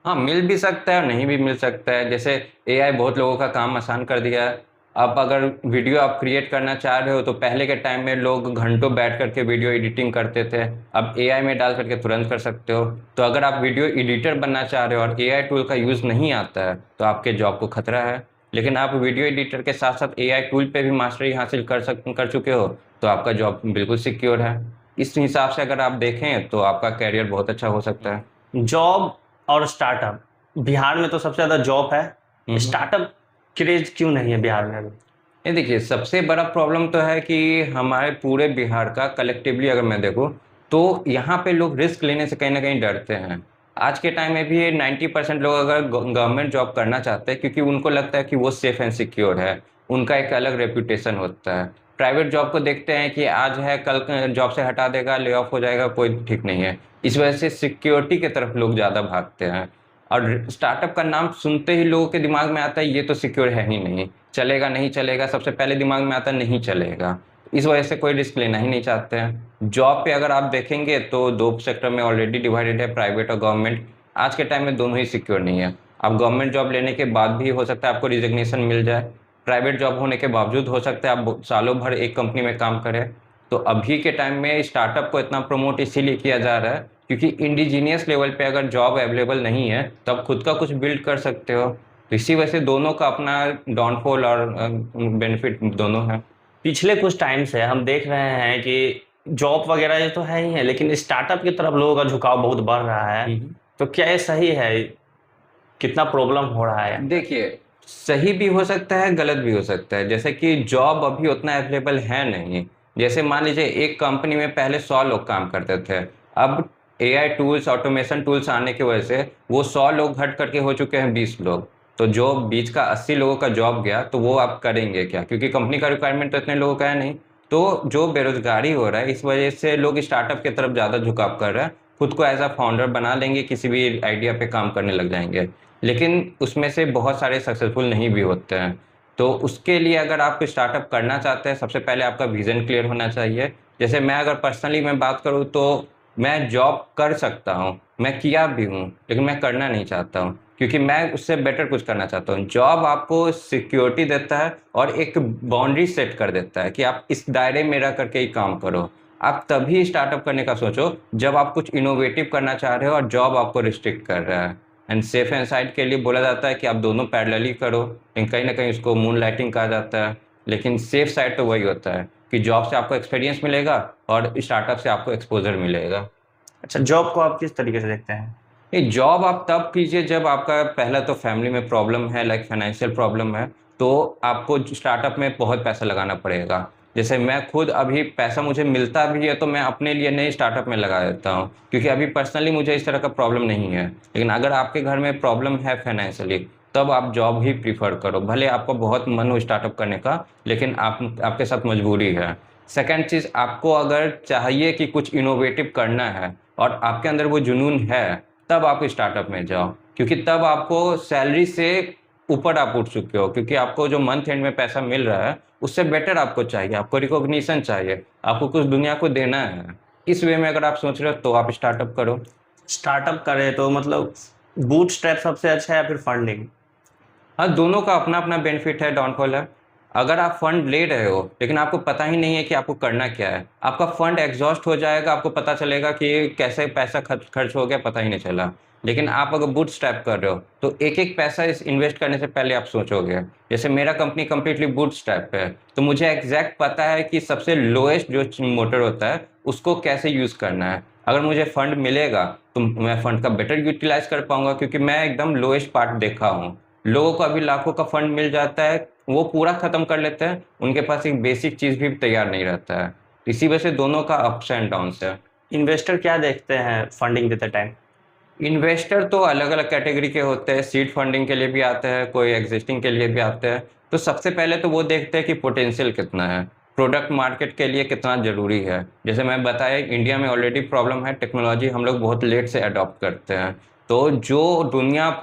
हाँ, मिल भी सकता है और नहीं भी मिल सकता है। जैसे एआई बहुत लोगों का काम आसान कर दिया है। अब अगर वीडियो आप क्रिएट करना चाह रहे हो तो पहले के टाइम में लोग घंटों बैठ करके वीडियो एडिटिंग करते थे, अब एआई में डाल करके तुरंत कर सकते हो। तो अगर आप वीडियो एडिटर बनना चाह रहे हो और एआई टूल का यूज़ नहीं आता है तो आपके जॉब को खतरा है। लेकिन आप वीडियो एडिटर के साथ साथ एआई टूल पे भी मास्टरी हासिल कर चुके हो तो आपका जॉब बिल्कुल सिक्योर है। इस हिसाब से अगर आप देखें तो आपका करियर बहुत अच्छा हो सकता है। जॉब और स्टार्टअप, बिहार में तो सबसे ज़्यादा जॉब है, स्टार्टअप क्रेज क्यों नहीं है बिहार में अभी? ये देखिए, सबसे बड़ा प्रॉब्लम तो है कि हमारे पूरे बिहार का कलेक्टिवली अगर मैं देखूँ तो यहाँ पे लोग रिस्क लेने से कहीं ना कहीं डरते हैं। आज के टाइम में भी 90% लोग अगर गवर्नमेंट जॉब करना चाहते हैं क्योंकि उनको लगता है कि वो सेफ एंड सिक्योर है, उनका एक अलग रेपुटेशन होता है। प्राइवेट जॉब को देखते हैं कि आज है कल जॉब से हटा देगा, ले ऑफ हो जाएगा, कोई ठीक नहीं है। इस वजह से सिक्योरिटी की तरफ लोग ज़्यादा भागते हैं। और स्टार्टअप का नाम सुनते ही लोगों के दिमाग में आता है ये तो सिक्योर है ही नहीं, चलेगा नहीं चलेगा, सबसे पहले दिमाग में आता है नहीं चलेगा। इस वजह से कोई रिस्क लेना ही नहीं चाहते हैं। जॉब पे अगर आप देखेंगे तो दो सेक्टर में ऑलरेडी डिवाइडेड है, प्राइवेट और गवर्नमेंट। आज के टाइम में दोनों ही सिक्योर नहीं है। आप गवर्नमेंट जॉब लेने के बाद भी हो सकता है आपको रिजिग्नेशन मिल जाए, प्राइवेट जॉब होने के बावजूद हो सकता है आप सालों भर एक कंपनी में काम करें। तो अभी के टाइम में स्टार्टअप को इतना प्रमोट इसीलिए किया जा रहा है क्योंकि इंडिजीनियस लेवल पे अगर जॉब अवेलेबल नहीं है तो आप खुद का कुछ बिल्ड कर सकते हो। तो इसी वजह से दोनों का अपना डाउनफॉल और बेनिफिट दोनों है। पिछले कुछ टाइम से हम देख रहे हैं कि जॉब वगैरह ये तो है ही है, लेकिन स्टार्टअप की तरफ लोगों का झुकाव बहुत बढ़ रहा है। तो क्या ये सही है? कितना प्रॉब्लम हो रहा है? देखिए, सही भी हो सकता है, गलत भी हो सकता है। जैसे कि जॉब अभी उतना अवेलेबल है नहीं। जैसे मान लीजिए एक कंपनी में पहले 100 लोग काम करते थे, अब एआई टूल्स, ऑटोमेशन टूल्स आने की वजह से वो 100 लोग घट करके हो चुके हैं 20 लोग। तो जो बीच का 80 लोगों का जॉब गया तो वो आप करेंगे क्या, क्योंकि कंपनी का रिक्वायरमेंट तो इतने लोगों का है नहीं। तो जो बेरोजगारी हो रहा है इस वजह से लोग स्टार्टअप की तरफ ज़्यादा झुकाव कर रहे हैं, खुद को एज अ फाउंडर बना लेंगे, किसी भी आइडिया पे काम करने लग जाएंगे। लेकिन उसमें से बहुत सारे सक्सेसफुल नहीं भी होते हैं। तो उसके लिए अगर आप स्टार्टअप करना चाहते हैं, सबसे पहले आपका विज़न क्लियर होना चाहिए। जैसे मैं अगर पर्सनली मैं बात करूँ तो मैं जॉब कर सकता हूँ, मैं किया भी हूँ, लेकिन मैं करना नहीं चाहता हूँ। क्योंकि मैं उससे बेटर कुछ करना चाहता हूँ। जॉब आपको सिक्योरिटी देता है और एक बाउंड्री सेट कर देता है कि आप इस दायरे में रह करके ही काम करो। आप तभी स्टार्टअप करने का सोचो जब आप कुछ इनोवेटिव करना चाह रहे हो और जॉब आपको रिस्ट्रिक्ट कर रहा है। एंड सेफ एंड साइड के लिए बोला जाता है कि आप दोनों पैरेलली करो, लेकिन कहीं ना कहीं उसको मून लाइटिंग कहा जाता है। लेकिन सेफ साइड तो वही होता है कि जॉब से आपको एक्सपीरियंस मिलेगा और स्टार्टअप से आपको एक्सपोजर मिलेगा। अच्छा, जॉब को आप किस तरीके से देखते हैं? ये जॉब आप तब कीजिए जब आपका पहला तो फैमिली में प्रॉब्लम है, लाइक फाइनेंशियल प्रॉब्लम है, तो आपको स्टार्टअप में बहुत पैसा लगाना पड़ेगा। जैसे मैं खुद अभी पैसा मुझे मिलता भी है तो मैं अपने लिए नहीं स्टार्टअप में लगा देता हूँ, क्योंकि अभी पर्सनली मुझे इस तरह का प्रॉब्लम नहीं है। लेकिन अगर आपके घर में प्रॉब्लम है फाइनेंशियली, तब आप जॉब ही प्रीफर करो, भले आपको बहुत मन हो स्टार्टअप करने का, लेकिन आपके साथ मजबूरी है। सेकेंड चीज़, आपको अगर चाहिए कि कुछ इनोवेटिव करना है और आपके अंदर वो जुनून है, तब आप स्टार्टअप में जाओ, क्योंकि तब आपको सैलरी से ऊपर आप उठ चुके हो, क्योंकि आपको जो मंथ एंड में पैसा मिल रहा है उससे बेटर आपको चाहिए, आपको रिकॉग्निशन चाहिए, आपको कुछ दुनिया को देना है। इस वे में अगर आप सोच रहे हो तो आप स्टार्टअप करो। स्टार्टअप करें तो मतलब बूटस्ट्रैप सबसे अच्छा है या फिर फंडिंग? हाँ, दोनों का अपना अपना बेनिफिट है, डाउनफॉल है। अगर आप फंड ले रहे हो लेकिन आपको पता ही नहीं है कि आपको करना क्या है, आपका फंड एग्जॉस्ट हो जाएगा, आपको पता चलेगा कि कैसे पैसा खर्च हो गया, पता ही नहीं चला। लेकिन आप अगर बूटस्ट्रैप कर रहे हो तो एक एक पैसा इस इन्वेस्ट करने से पहले आप सोचोगे। जैसे मेरा कंपनी कंप्लीटली बूटस्ट्रैप है, तो मुझे एग्जैक्ट पता है कि सबसे लोएस्ट जो मोटर होता है उसको कैसे यूज़ करना है। अगर मुझे फंड मिलेगा तो मैं फंड का बेटर यूटिलाइज कर पाऊंगा, क्योंकि मैं एकदम लोएस्ट पार्ट देखा हूँ। लोगों को अभी लाखों का फंड मिल जाता है, वो पूरा खत्म कर लेते हैं, उनके पास एक बेसिक चीज़ भी तैयार नहीं रहता है। इसी वजह से दोनों का अप्स एंड डाउन्स है। इन्वेस्टर क्या देखते हैं फंडिंग देते टाइम? इन्वेस्टर तो अलग अलग कैटेगरी के होते हैं, सीड फंडिंग के लिए भी आते हैं, कोई एग्जिस्टिंग के लिए भी आते हैं। तो सबसे पहले तो वो देखते हैं कि पोटेंशियल कितना है, प्रोडक्ट मार्केट के लिए कितना ज़रूरी है। जैसे मैं बताया, इंडिया में ऑलरेडी प्रॉब्लम है, टेक्नोलॉजी हम लोग बहुत लेट से अडॉप्ट करते हैं। तो जो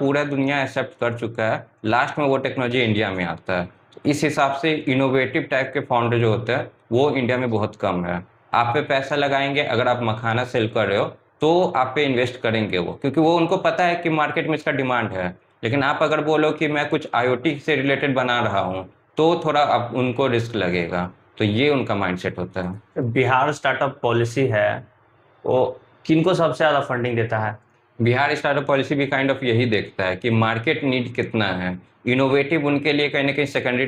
पूरा दुनिया एक्सेप्ट कर चुका है, लास्ट में वो टेक्नोलॉजी इंडिया में आता है। इस हिसाब से इनोवेटिव टाइप के फाउंडर जो होते हैं वो इंडिया में बहुत कम है। आप पे पैसा लगाएंगे, अगर आप मखाना सेल कर रहे हो तो आप पे इन्वेस्ट करेंगे वो, क्योंकि वो उनको पता है कि मार्केट में इसका डिमांड है। लेकिन आप अगर बोलो कि मैं कुछ आईओटी से रिलेटेड बना रहा हूँ, तो थोड़ा आप उनको रिस्क लगेगा। तो ये उनका माइंडसेट होता है। बिहार स्टार्टअप पॉलिसी है, वो किनको सबसे ज़्यादा फंडिंग देता है? बिहार स्टार्टअप पॉलिसी भी काइंड ऑफ यही देखता है कि मार्केट नीड कितना है। इनोवेटिव उनके लिए कहीं ना कहीं सेकेंडरी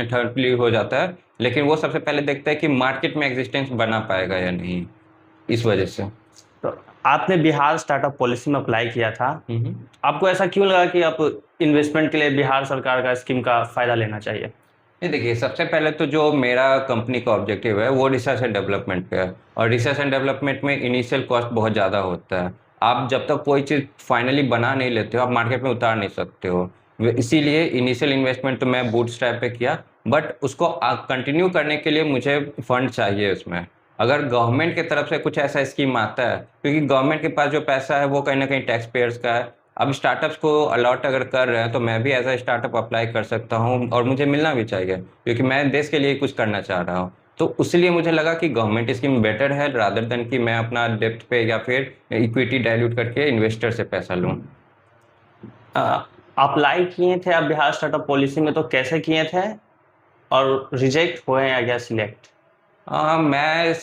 थर्डली हो जाता है, लेकिन वो सबसे पहले देखता है कि मार्केट में एग्जिस्टेंस बना पाएगा या नहीं, इस वजह से। तो आपने बिहार स्टार्टअप पॉलिसी में अप्लाई किया था, आपको ऐसा क्यों लगा कि आप इन्वेस्टमेंट के लिए बिहार सरकार का स्कीम का फ़ायदा लेना चाहिए? ये देखिए, सबसे पहले तो जो मेरा कंपनी का ऑब्जेक्टिव है वो रिसर्च एंड डेवलपमेंट पे है, और रिसर्च एंड डेवलपमेंट में इनिशियल कॉस्ट बहुत ज़्यादा होता है। आप जब तक कोई चीज़ फाइनली बना नहीं लेते हो, आप मार्केट में उतार नहीं सकते हो। इसीलिए इनिशियल इन्वेस्टमेंट तो मैं बूटस्ट्रैप पे किया, बट उसको कंटिन्यू करने के लिए मुझे फंड चाहिए उसमें। अगर गवर्नमेंट की तरफ से कुछ ऐसा स्कीम आता है, क्योंकि गवर्नमेंट के पास जो पैसा है वो कहीं ना कहीं टैक्स पेयर्स का है। अब स्टार्टअप्स को अलॉट अगर कर रहे हैं तो मैं भी एज अ स्टार्टअप अप्लाई कर सकता हूँ, और मुझे मिलना भी चाहिए, क्योंकि मैं देश के लिए कुछ करना चाह रहा हूँ। तो इसलिए मुझे लगा कि गवर्नमेंट स्कीम बेटर है रादर देन कि मैं अपना डेप्थ पे या फिर इक्विटी डाइल्यूट करके इन्वेस्टर से पैसा लूँ। अप्लाई किए थे आप बिहार स्टार्टअप पॉलिसी में, तो कैसे किए थे और रिजेक्ट हुए या गया सिलेक्ट? मैं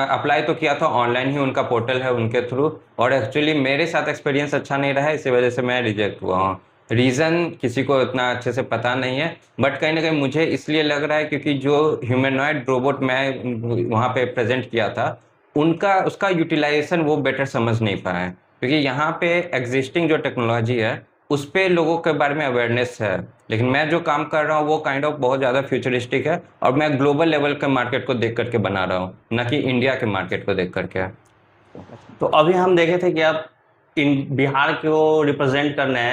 अप्लाई तो किया था ऑनलाइन ही, उनका पोर्टल है उनके थ्रू, और एक्चुअली मेरे साथ एक्सपीरियंस अच्छा नहीं रहा है, इसी वजह से मैं रिजेक्ट हुआ हूँ। रीज़न किसी को इतना अच्छे से पता नहीं है, बट कहीं ना कहीं मुझे इसलिए लग रहा है क्योंकि जो ह्यूमनॉइड रोबोट मैं वहाँ पे प्रेजेंट किया था, उसका यूटिलाइजेशन वो बेटर समझ नहीं पाए, क्योंकि यहाँ पे एग्जिस्टिंग जो टेक्नोलॉजी है उस पे लोगों के बारे में अवेयरनेस है। लेकिन मैं जो काम कर रहा हूँ वो काइंड ऑफ बहुत ज़्यादा फ्यूचरिस्टिक है, और मैं ग्लोबल लेवल के मार्केट को देख करके बना रहा हूँ, ना कि इंडिया के मार्केट को देख करके। तो अभी हम देखे थे कि आप बिहार को रिप्रेजेंट करने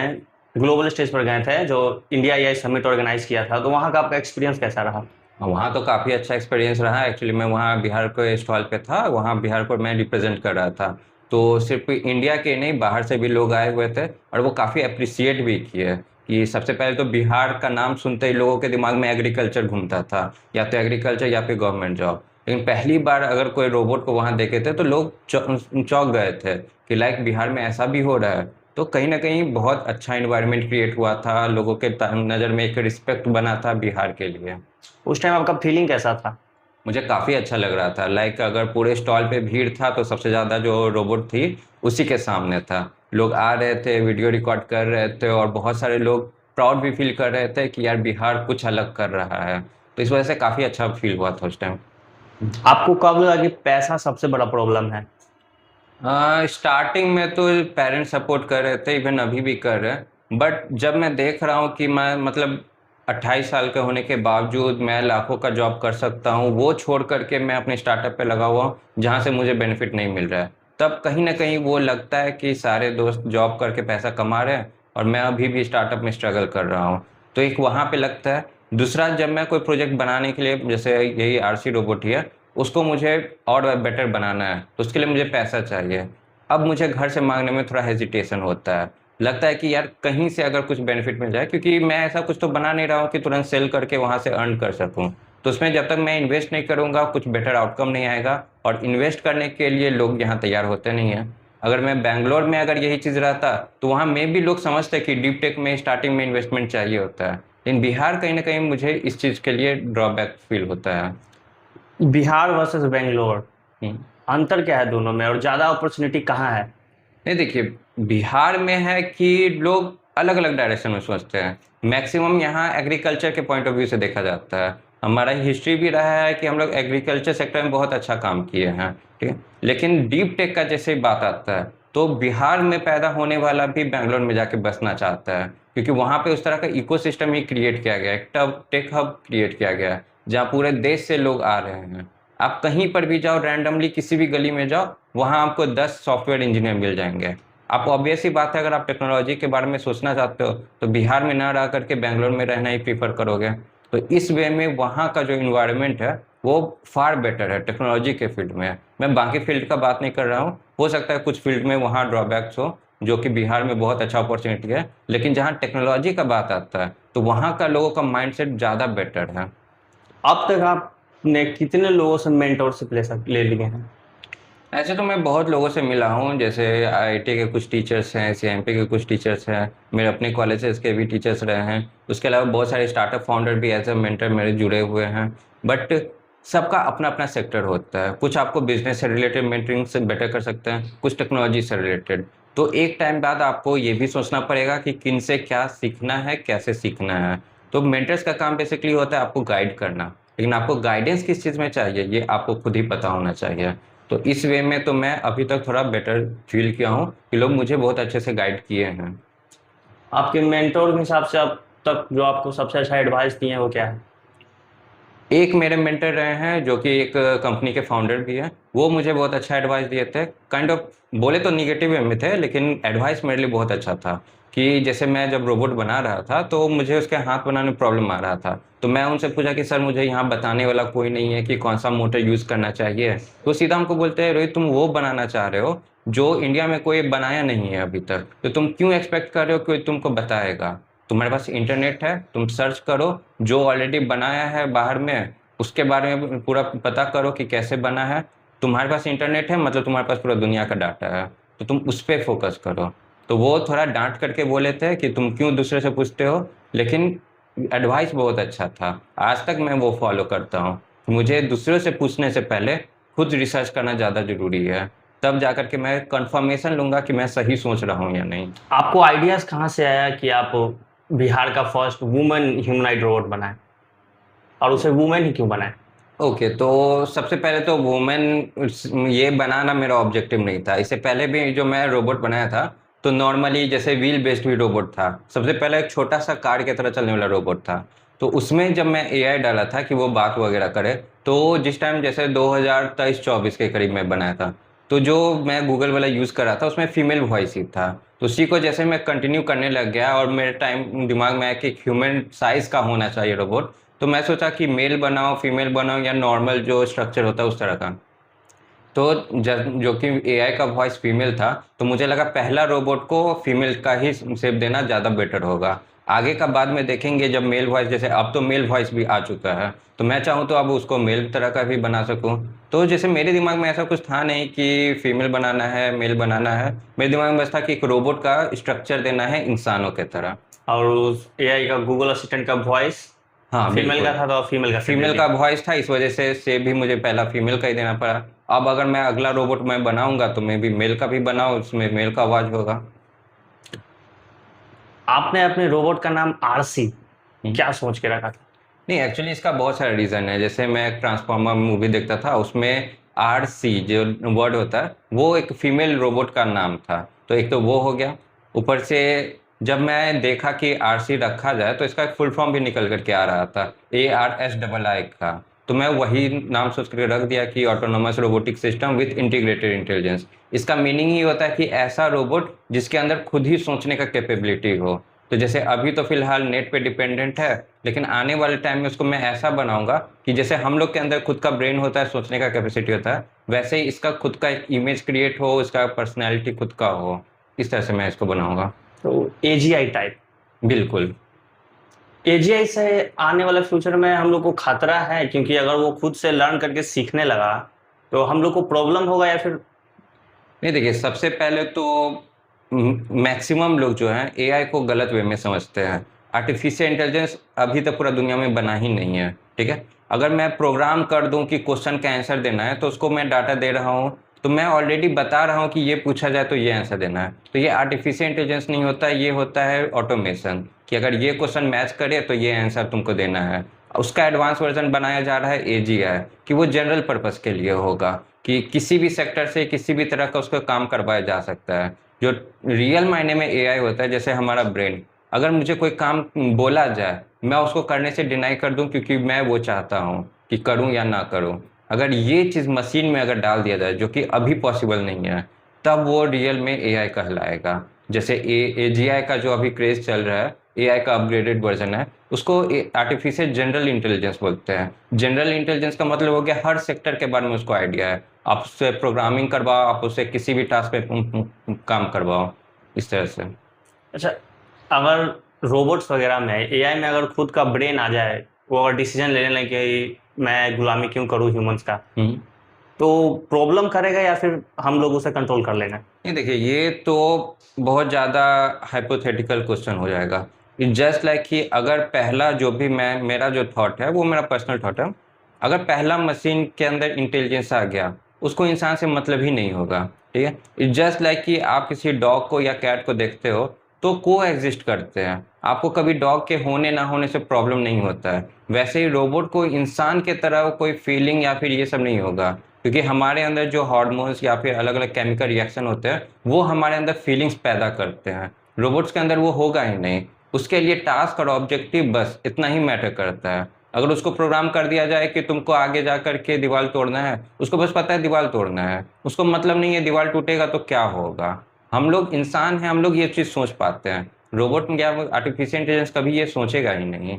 ग्लोबल स्टेज पर गए थे, जो इंडिया AI समिट ऑर्गेनाइज किया था, तो वहाँ का आपका एक्सपीरियंस कैसा रहा? वहाँ तो काफ़ी अच्छा एक्सपीरियंस रहा। एक्चुअली मैं वहाँ बिहार के स्टॉल पे था, वहाँ बिहार को मैं रिप्रेजेंट कर रहा था। तो सिर्फ इंडिया के नहीं, बाहर से भी लोग आए हुए थे, और वो काफ़ी अप्रिसिएट भी किए। कि सबसे पहले तो बिहार का नाम सुनते ही लोगों के दिमाग में एग्रीकल्चर घूमता था, या तो एग्रीकल्चर या फिर गवर्नमेंट जॉब। लेकिन पहली बार अगर कोई रोबोट को वहाँ देखे थे तो लोग चौंक गए थे कि लाइक बिहार में ऐसा भी हो रहा है। तो कहीं ना कहीं बहुत अच्छा इन्वायरमेंट क्रिएट हुआ था, लोगों के नज़र में एक रिस्पेक्ट बना था बिहार के लिए। उस टाइम आपका फीलिंग कैसा था? मुझे काफ़ी अच्छा लग रहा था। लाइक अगर पूरे स्टॉल पे भीड़ था तो सबसे ज़्यादा जो रोबोट थी उसी के सामने था। लोग आ रहे थे, वीडियो रिकॉर्ड कर रहे थे और बहुत सारे लोग प्राउड भी फील कर रहे थे कि यार बिहार कुछ अलग कर रहा है। तो इस वजह से काफ़ी अच्छा फील हुआ था उस टाइम। आपको कब लगा कि पैसा सबसे बड़ा प्रॉब्लम है? स्टार्टिंग में तो पेरेंट्स सपोर्ट कर रहे थे, इवन अभी भी कर रहे हैं। बट जब मैं देख रहा हूँ कि मैं मतलब 28 साल के होने के बावजूद मैं लाखों का जॉब कर सकता हूँ, वो छोड़ करके मैं अपने स्टार्टअप पे लगा हुआ हूँ जहाँ से मुझे बेनिफिट नहीं मिल रहा है, तब कहीं ना कहीं वो लगता है कि सारे दोस्त जॉब करके पैसा कमा रहे हैं और मैं अभी भी स्टार्टअप में स्ट्रगल कर रहा हूँ। तो एक वहाँ पे लगता है। दूसरा, जब मैं कोई प्रोजेक्ट बनाने के लिए, जैसे यही आरसी रोबोट ही है, उसको मुझे और बेटर बनाना है तो उसके लिए मुझे पैसा चाहिए। अब मुझे घर से मांगने में थोड़ा हेजिटेशन होता है। लगता है कि यार कहीं से अगर कुछ बेनिफिट मिल जाए, क्योंकि मैं ऐसा कुछ तो बना नहीं रहा हूँ कि तुरंत सेल करके वहाँ से अर्न कर सकूँ। तो उसमें जब तक मैं इन्वेस्ट नहीं करूँगा कुछ बेटर आउटकम नहीं आएगा, और इन्वेस्ट करने के लिए लोग यहाँ तैयार होते नहीं हैं। अगर मैं बैंगलोर में अगर यही चीज़ रहता तो वहाँ में भी लोग समझते कि डीप टेक में स्टार्टिंग में इन्वेस्टमेंट चाहिए होता है। लेकिन बिहार कहीं ना कहीं मुझे इस चीज़ के लिए ड्रॉबैक फील होता है। बिहार वर्सेस बेंगलोर, हम्म। अंतर क्या है दोनों में और ज़्यादा अपॉर्चुनिटी कहाँ है? नहीं देखिए, बिहार में है कि लोग अलग अलग डायरेक्शन में सोचते हैं। मैक्सिमम यहाँ एग्रीकल्चर के पॉइंट ऑफ व्यू से देखा जाता है। हमारा हिस्ट्री भी रहा है कि हम लोग एग्रीकल्चर सेक्टर में बहुत अच्छा काम किए हैं, ठीक है। लेकिन डीप टेक का जैसे बात आता है तो बिहार में पैदा होने वाला भी बेंगलोर में जाके बसना चाहता है, क्योंकि वहाँ पे उस तरह का इकोसिस्टम ही क्रिएट किया गया है, एक टब टेक हब क्रिएट किया गया है जहाँ पूरे देश से लोग आ रहे हैं। आप कहीं पर भी जाओ, रैंडमली किसी भी गली में जाओ, वहाँ आपको 10 सॉफ्टवेयर इंजीनियर मिल जाएंगे। आप ऑब्वियस ही बात है, अगर आप टेक्नोलॉजी के बारे में सोचना चाहते हो तो बिहार में ना रह करके बेंगलोर में रहना ही प्रीफर करोगे। तो इस वे में वहाँ का जो इन्वायरमेंट है वो फार बेटर है टेक्नोलॉजी के फील्ड में। मैं बाकी फील्ड का बात नहीं कर रहा हूँ, हो सकता है कुछ फील्ड में वहाँ ड्रॉबैक्स हो, जो कि बिहार में बहुत अच्छा अपॉर्चुनिटी है। लेकिन जहाँ टेक्नोलॉजी का बात आता है तो वहाँ का लोगों का माइंडसेट ज़्यादा बेटर है। अब तक आपने कितने लोगों से मेंटोरशिप ले लिए हैं? ऐसे तो मैं बहुत लोगों से मिला हूँ, जैसे आईआईटी के कुछ टीचर्स हैं, सीएमपी के कुछ टीचर्स हैं, मेरे अपने कॉलेजेस के भी टीचर्स रहे हैं। उसके अलावा बहुत सारे स्टार्टअप फाउंडर भी एज ए मेंटर मेरे जुड़े हुए हैं। बट सबका अपना अपना सेक्टर होता है। कुछ आपको बिजनेस से रिलेटेड मेंटरिंग से बेटर कर सकते हैं, कुछ टेक्नोलॉजी से रिलेटेड। तो एक टाइम बाद आपको ये भी सोचना पड़ेगा कि किन से क्या सीखना है, कैसे सीखना है। तो मेंटर्स का काम बेसिकली होता है आपको गाइड करना, लेकिन आपको गाइडेंस किस चीज़ में चाहिए ये आपको खुद ही पता होना चाहिए। तो इस वे में तो मैं अभी तक थोड़ा बेटर फील किया हूँ कि लोग मुझे बहुत अच्छे से गाइड किए हैं। आपके मेंटोर के हिसाब से अब तक जो आपको सबसे अच्छा एडवाइस दिए हैं वो क्या है? एक मेरे मेंटर रहे हैं जो कि एक कंपनी के फाउंडर भी हैं, वो मुझे बहुत अच्छा एडवाइस दिए थे। काइंड ऑफ बोले तो निगेटिव वे में थे, लेकिन एडवाइस मेरे लिए बहुत अच्छा था। कि जैसे मैं जब रोबोट बना रहा था तो मुझे उसके हाथ बनाने में प्रॉब्लम आ रहा था, तो मैं उनसे पूछा कि सर मुझे यहाँ बताने वाला कोई नहीं है कि कौन सा मोटर यूज़ करना चाहिए। तो सीधा हमको बोलते हैं, रोहित तुम वो बनाना चाह रहे हो जो इंडिया में कोई बनाया नहीं है अभी तक, तो तुम क्यों एक्सपेक्ट कर रहे हो कोई तुमको बताएगा। तुम्हारे पास इंटरनेट है, तुम सर्च करो, जो ऑलरेडी बनाया है बाहर में उसके बारे में पूरा पता करो कि कैसे बना है। तुम्हारे पास इंटरनेट है मतलब तुम्हारे पास पूरा दुनिया का डाटा है, तो तुम उस पर फोकस करो। तो वो थोड़ा डांट करके बोले थे कि तुम क्यों दूसरे से पूछते हो, लेकिन एडवाइस बहुत अच्छा था। आज तक मैं वो फॉलो करता हूँ। मुझे दूसरों से पूछने से पहले खुद रिसर्च करना ज़्यादा ज़रूरी है, तब जाकर के मैं कंफर्मेशन लूँगा कि मैं सही सोच रहा हूँ या नहीं। आपको आइडियाज़ कहाँ से आया कि आप बिहार का फर्स्ट वुमेन ह्यूमनॉइड रोबोट बनाए, और उसे वुमेन ही क्यों बनाए? ओके, तो सबसे पहले तो वुमेन ये बनाना मेरा ऑब्जेक्टिव नहीं था। इससे पहले भी जो मैं रोबोट बनाया था तो नॉर्मली जैसे व्हील बेस्ड भी रोबोट था। सबसे पहले एक छोटा सा कार की तरह चलने वाला रोबोट था। तो उसमें जब मैं एआई डाला था कि वो बात वगैरह करे, तो जिस टाइम जैसे 2023-24 के करीब में बनाया था, तो जो मैं गूगल वाला यूज़ कर रहा था उसमें फीमेल वॉइस ही था। तो उसी को जैसे मैं कंटिन्यू करने लग गया और मेरे टाइम दिमाग में आया कि ह्यूमन साइज़ का होना चाहिए रोबोट, तो मैं सोचा कि मेल बनाओ, फीमेल बनाओ, या नॉर्मल जो स्ट्रक्चर होता है उस तरह का। तो जो कि एआई का वॉइस फीमेल था, तो मुझे लगा पहला रोबोट को फीमेल का ही शेप देना ज़्यादा बेटर होगा। आगे का बाद में देखेंगे जब मेल वॉइस, जैसे अब तो मेल वॉइस भी आ चुका है, तो मैं चाहूँ तो अब उसको मेल तरह का भी बना सकूँ। तो जैसे मेरे दिमाग में ऐसा कुछ था नहीं कि फीमेल बनाना है मेल बनाना है, मेरे दिमाग में बस था कि एक रोबोट का स्ट्रक्चर देना है इंसानों की तरह। और उस एआई का गूगल असिस्टेंट का वॉइस हाँ फीमेल का बिल्कुल, था, तो फीमेल का फीमेल का वॉइस था, इस वजह से भी मुझे पहला फीमेल का ही देना पड़ा। अब अगर मैं अगला रोबोट मैं बनाऊंगा तो मैं भी मेल का भी बनाऊं, उसमें मेल का आवाज होगा। आपने अपने रोबोट का नाम आरसी हम्म। क्या सोच के रखा था? नहीं, एक्चुअली इसका बहुत सारा रीज़न है। जैसे मैं एक ट्रांसफॉर्मर मूवी देखता था, उसमें RC जो वर्ड होता है वो एक फीमेल रोबोट का नाम था, तो एक तो वो हो गया। ऊपर से जब मैं देखा कि RC रखा जाए तो इसका एक फुल फॉर्म भी निकल करके आ रहा था, ARSII का, तो मैं वही नाम सोच करके रख दिया कि autonomous robotic system with integrated intelligence. इसका मीनिंग ही होता है कि ऐसा रोबोट जिसके अंदर खुद ही सोचने का कैपेबिलिटी हो। तो जैसे अभी तो फिलहाल नेट पे डिपेंडेंट है, लेकिन आने वाले टाइम में उसको मैं ऐसा बनाऊंगा कि जैसे हम लोग के अंदर खुद का ब्रेन होता है, सोचने का कैपेसिटी होता है, वैसे ही इसका खुद का एक इमेज क्रिएट हो, इसका पर्सनैलिटी खुद का हो। इस तरह से मैं इसको बनाऊंगा। तो एजीआई टाइप। बिल्कुल। एजीआई से आने वाले फ्यूचर में हम लोग को खतरा है, क्योंकि अगर वो खुद से लर्न करके सीखने लगा तो हम लोग को प्रॉब्लम होगा, या फिर? नहीं देखिए, सबसे पहले तो मैक्सिमम लोग जो हैं AI को गलत वे में समझते हैं। आर्टिफिशियल इंटेलिजेंस अभी तक पूरा दुनिया में बना ही नहीं है, ठीक है। अगर मैं प्रोग्राम कर दूं कि क्वेश्चन का आंसर देना है, तो उसको मैं डाटा दे रहा हूं, तो मैं ऑलरेडी बता रहा हूं कि ये पूछा जाए तो ये आंसर देना है। तो ये आर्टिफिशियल इंटेलिजेंस नहीं होता, ये होता है ऑटोमेशन, कि अगर ये क्वेश्चन मैच करे तो ये आंसर तुमको देना है। उसका एडवांस वर्जन बनाया जा रहा है AGI, कि वो जनरल पर्पस के लिए होगा, कि किसी भी सेक्टर से किसी भी तरह का उसका काम करवाया जा सकता है। जो रियल मायने में AI होता है, जैसे हमारा ब्रेन, अगर मुझे कोई काम बोला जाए, मैं उसको करने से डिनाई कर दूं क्योंकि मैं वो चाहता हूं कि करूं या ना करूं। अगर ये चीज़ मशीन में अगर डाल दिया जाए, जो कि अभी पॉसिबल नहीं है, तब वो रियल में AI कहलाएगा। जैसे AGI का जो अभी क्रेज चल रहा है, AI का अपग्रेडेड वर्जन है, उसको आर्टिफिशियल जनरल इंटेलिजेंस बोलते हैं। जनरल इंटेलिजेंस का मतलब हो गया हर सेक्टर के बारे में उसको आइडिया है। आप उससे प्रोग्रामिंग करवाओ, आप उससे किसी भी टास्क पे काम करवाओ, इस तरह से। अच्छा, अगर रोबोट्स वगैरह में, एआई में अगर खुद का ब्रेन आ जाए, वो अगर डिसीजन लेने लगे कि मैं गुलामी क्यों करूं ह्यूमंस का, हम्म। तो प्रॉब्लम करेगा या फिर हम लोग उसे कंट्रोल कर लेंगे? नहीं देखिए, ये तो बहुत ज़्यादा हाइपोथेटिकल क्वेश्चन हो जाएगा। जस्ट लाइक कि अगर पहला जो भी मेरा जो थॉट है, वो मेरा पर्सनल थॉट है, अगर पहला मशीन के अंदर इंटेलिजेंस आ गया, उसको इंसान से मतलब ही नहीं होगा, ठीक है। जस्ट लाइक कि आप किसी डॉग को या कैट को देखते हो तो को एग्जिस्ट करते हैं, आपको कभी डॉग के होने ना होने से प्रॉब्लम नहीं होता है। वैसे ही रोबोट को इंसान के तरह कोई फीलिंग या फिर ये सब नहीं होगा, क्योंकि हमारे अंदर जो हार्मोन्स या फिर अलग अलग केमिकल रिएक्शन होते हैं, वो हमारे अंदर फीलिंग्स पैदा करते हैं। रोबोट्स के अंदर वो होगा ही नहीं। उसके लिए टास्क और ऑब्जेक्टिव बस इतना ही मैटर करता है। अगर उसको प्रोग्राम कर दिया जाए कि तुमको आगे जा करके दीवार तोड़ना है, उसको बस पता है दीवार तोड़ना है, उसको मतलब नहीं है दीवार टूटेगा तो क्या होगा। हम लोग इंसान हैं, हम लोग ये चीज़ सोच पाते हैं। रोबोट या आर्टिफिशियल इंटेलिजेंस कभी ये सोचेगा ही नहीं।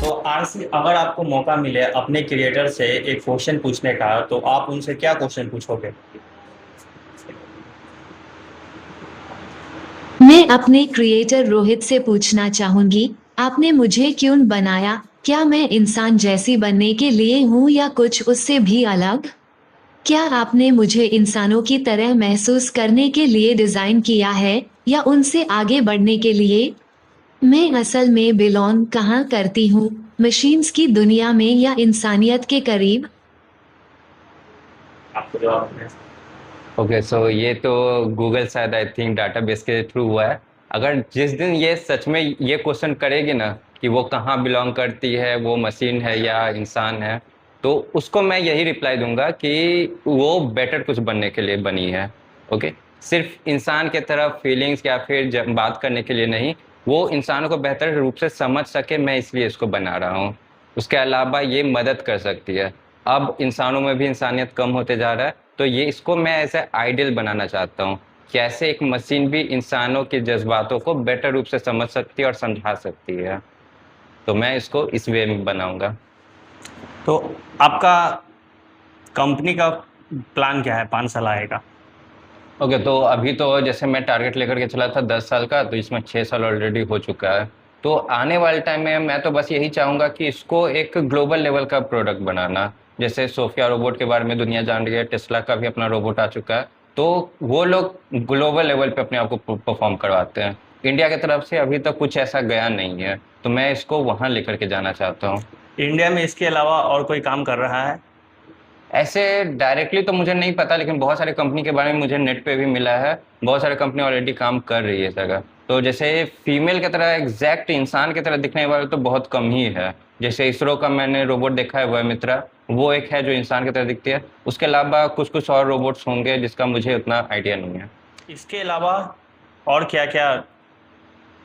तो आरसी, अगर आपको मौका मिले अपने क्रिएटर से एक क्वेश्चन पूछने का, तो आप उनसे क्या क्वेश्चन पूछोगे? मैं अपने क्रिएटर रोहित से पूछना चाहूंगी, आपने मुझे क्यों बनाया? क्या मैं इंसान जैसी बनने के लिए हूँ या कुछ उससे भी अलग? क्या आपने मुझे इंसानों की तरह महसूस करने के लिए डिजाइन किया है या उनसे आगे बढ़ने के लिए? मैं असल में बिलोंग कहाँ करती हूँ, मशीन्स की दुनिया में या इंसानियत के करीब? आपको जवाब दें। ओके, सो ये तो गूगल शायद आई थिंक डाटाबेस के थ्रू हुआ है। अगर जिस दिन ये सच में ये क्वेश्चन करेगी ना कि वो कहाँ बिलोंग करती है, वो मशीन है या इंसान है, तो उसको मैं यही रिप्लाई दूंगा कि वो बेटर कुछ बनने के लिए बनी है। ओके, सिर्फ इंसान के तरफ फीलिंग्स या फिर बात करने के लिए नहीं, वो इंसानों को बेहतर रूप से समझ सके, मैं इसलिए इसको बना रहा हूँ। उसके अलावा ये मदद कर सकती है। अब इंसानों में भी इंसानियत कम होते जा रहा है, तो ये इसको मैं ऐसे आइडियल बनाना चाहता हूँ, कैसे एक मशीन भी इंसानों के जज्बातों को बेटर रूप से समझ सकती है और समझा सकती है। तो मैं इसको इस वे में बनाऊंगा। तो आपका कंपनी का प्लान क्या है 5 साल आगे का? ओके, तो अभी तो जैसे मैं टारगेट लेकर के चला था 10 साल का, तो इसमें 6 साल ऑलरेडी हो चुका है। तो आने वाले टाइम में मैं तो बस यही चाहूँगा कि इसको एक ग्लोबल लेवल का प्रोडक्ट बनाना। जैसे सोफिया रोबोट के बारे में दुनिया जान रही है, टेस्ला का भी अपना रोबोट आ चुका है। तो वो लोग ग्लोबल लेवल पे अपने आप को परफॉर्म करवाते हैं। इंडिया की तरफ से अभी तक कुछ ऐसा गया नहीं है, तो मैं इसको वहाँ लेकर के जाना चाहता हूँ। इंडिया में इसके अलावा और कोई काम कर रहा है? ऐसे डायरेक्टली तो मुझे नहीं पता, लेकिन बहुत सारे कंपनी के बारे में मुझे नेट पे भी मिला है। बहुत सारे कंपनी ऑलरेडी काम कर रही है इस जगह। तो जैसे फीमेल की तरह एग्जैक्ट इंसान की तरह दिखने वाले तो बहुत कम ही है। जैसे इसरो का मैंने रोबोट देखा है, वह मित्रा, वो एक है जो इंसान की तरह दिखती है। उसके अलावा कुछ कुछ और रोबोट्स होंगे जिसका मुझे उतना आइडिया नहीं है। इसके अलावा और क्या क्या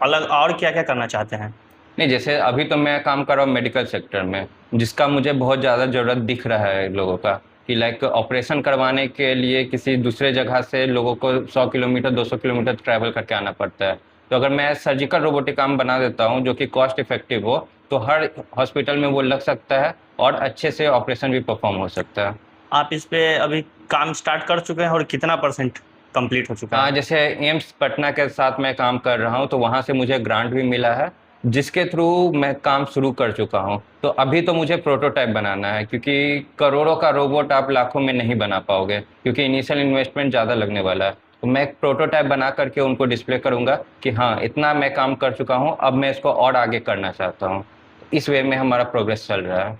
अलग, और क्या क्या करना चाहते हैं? नहीं, जैसे अभी तो मैं काम कर रहा हूँ मेडिकल सेक्टर में, जिसका मुझे बहुत ज़्यादा ज़रूरत दिख रहा है लोगों का, कि लाइक ऑपरेशन करवाने के लिए किसी दूसरे जगह से लोगों को 100 किलोमीटर 200 किलोमीटर ट्रैवल करके आना पड़ता है। तो अगर मैं सर्जिकल रोबोटिक काम बना देता हूँ जो कि कॉस्ट इफेक्टिव हो, तो हर हॉस्पिटल में वो लग सकता है और अच्छे से ऑपरेशन भी परफॉर्म हो सकता है। आप इस पे अभी काम स्टार्ट कर चुके हैं और कितना % कंप्लीट हो चुका हाँ, है? जैसे एम्स पटना के साथ मैं काम कर रहा हूँ, तो वहाँ से मुझे ग्रांट भी मिला है, जिसके थ्रू मैं काम शुरू कर चुका हूँ। तो अभी तो मुझे प्रोटोटाइप बनाना है, क्योंकि करोड़ों का रोबोट आप लाखों में नहीं बना पाओगे, क्योंकि इनिशियल इन्वेस्टमेंट ज़्यादा लगने वाला है। तो मैं एक प्रोटोटाइप बना करके उनको डिस्प्ले करूँगा कि हाँ, इतना मैं काम कर चुका हूँ, अब मैं इसको और आगे करना चाहता हूँ। इस वे में हमारा प्रोग्रेस चल रहा है।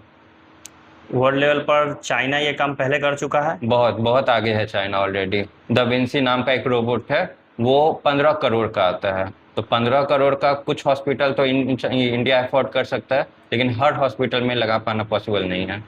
वर्ल्ड लेवल पर चाइना ये काम पहले कर चुका है। बहुत बहुत आगे है चाइना ऑलरेडी। द विंसी नाम का एक रोबोट है, वो 15 करोड़ का आता है। तो 15 करोड़ का कुछ हॉस्पिटल तो इंडिया अफोर्ड कर सकता है, लेकिन हर हॉस्पिटल में लगा पाना पॉसिबल नहीं है।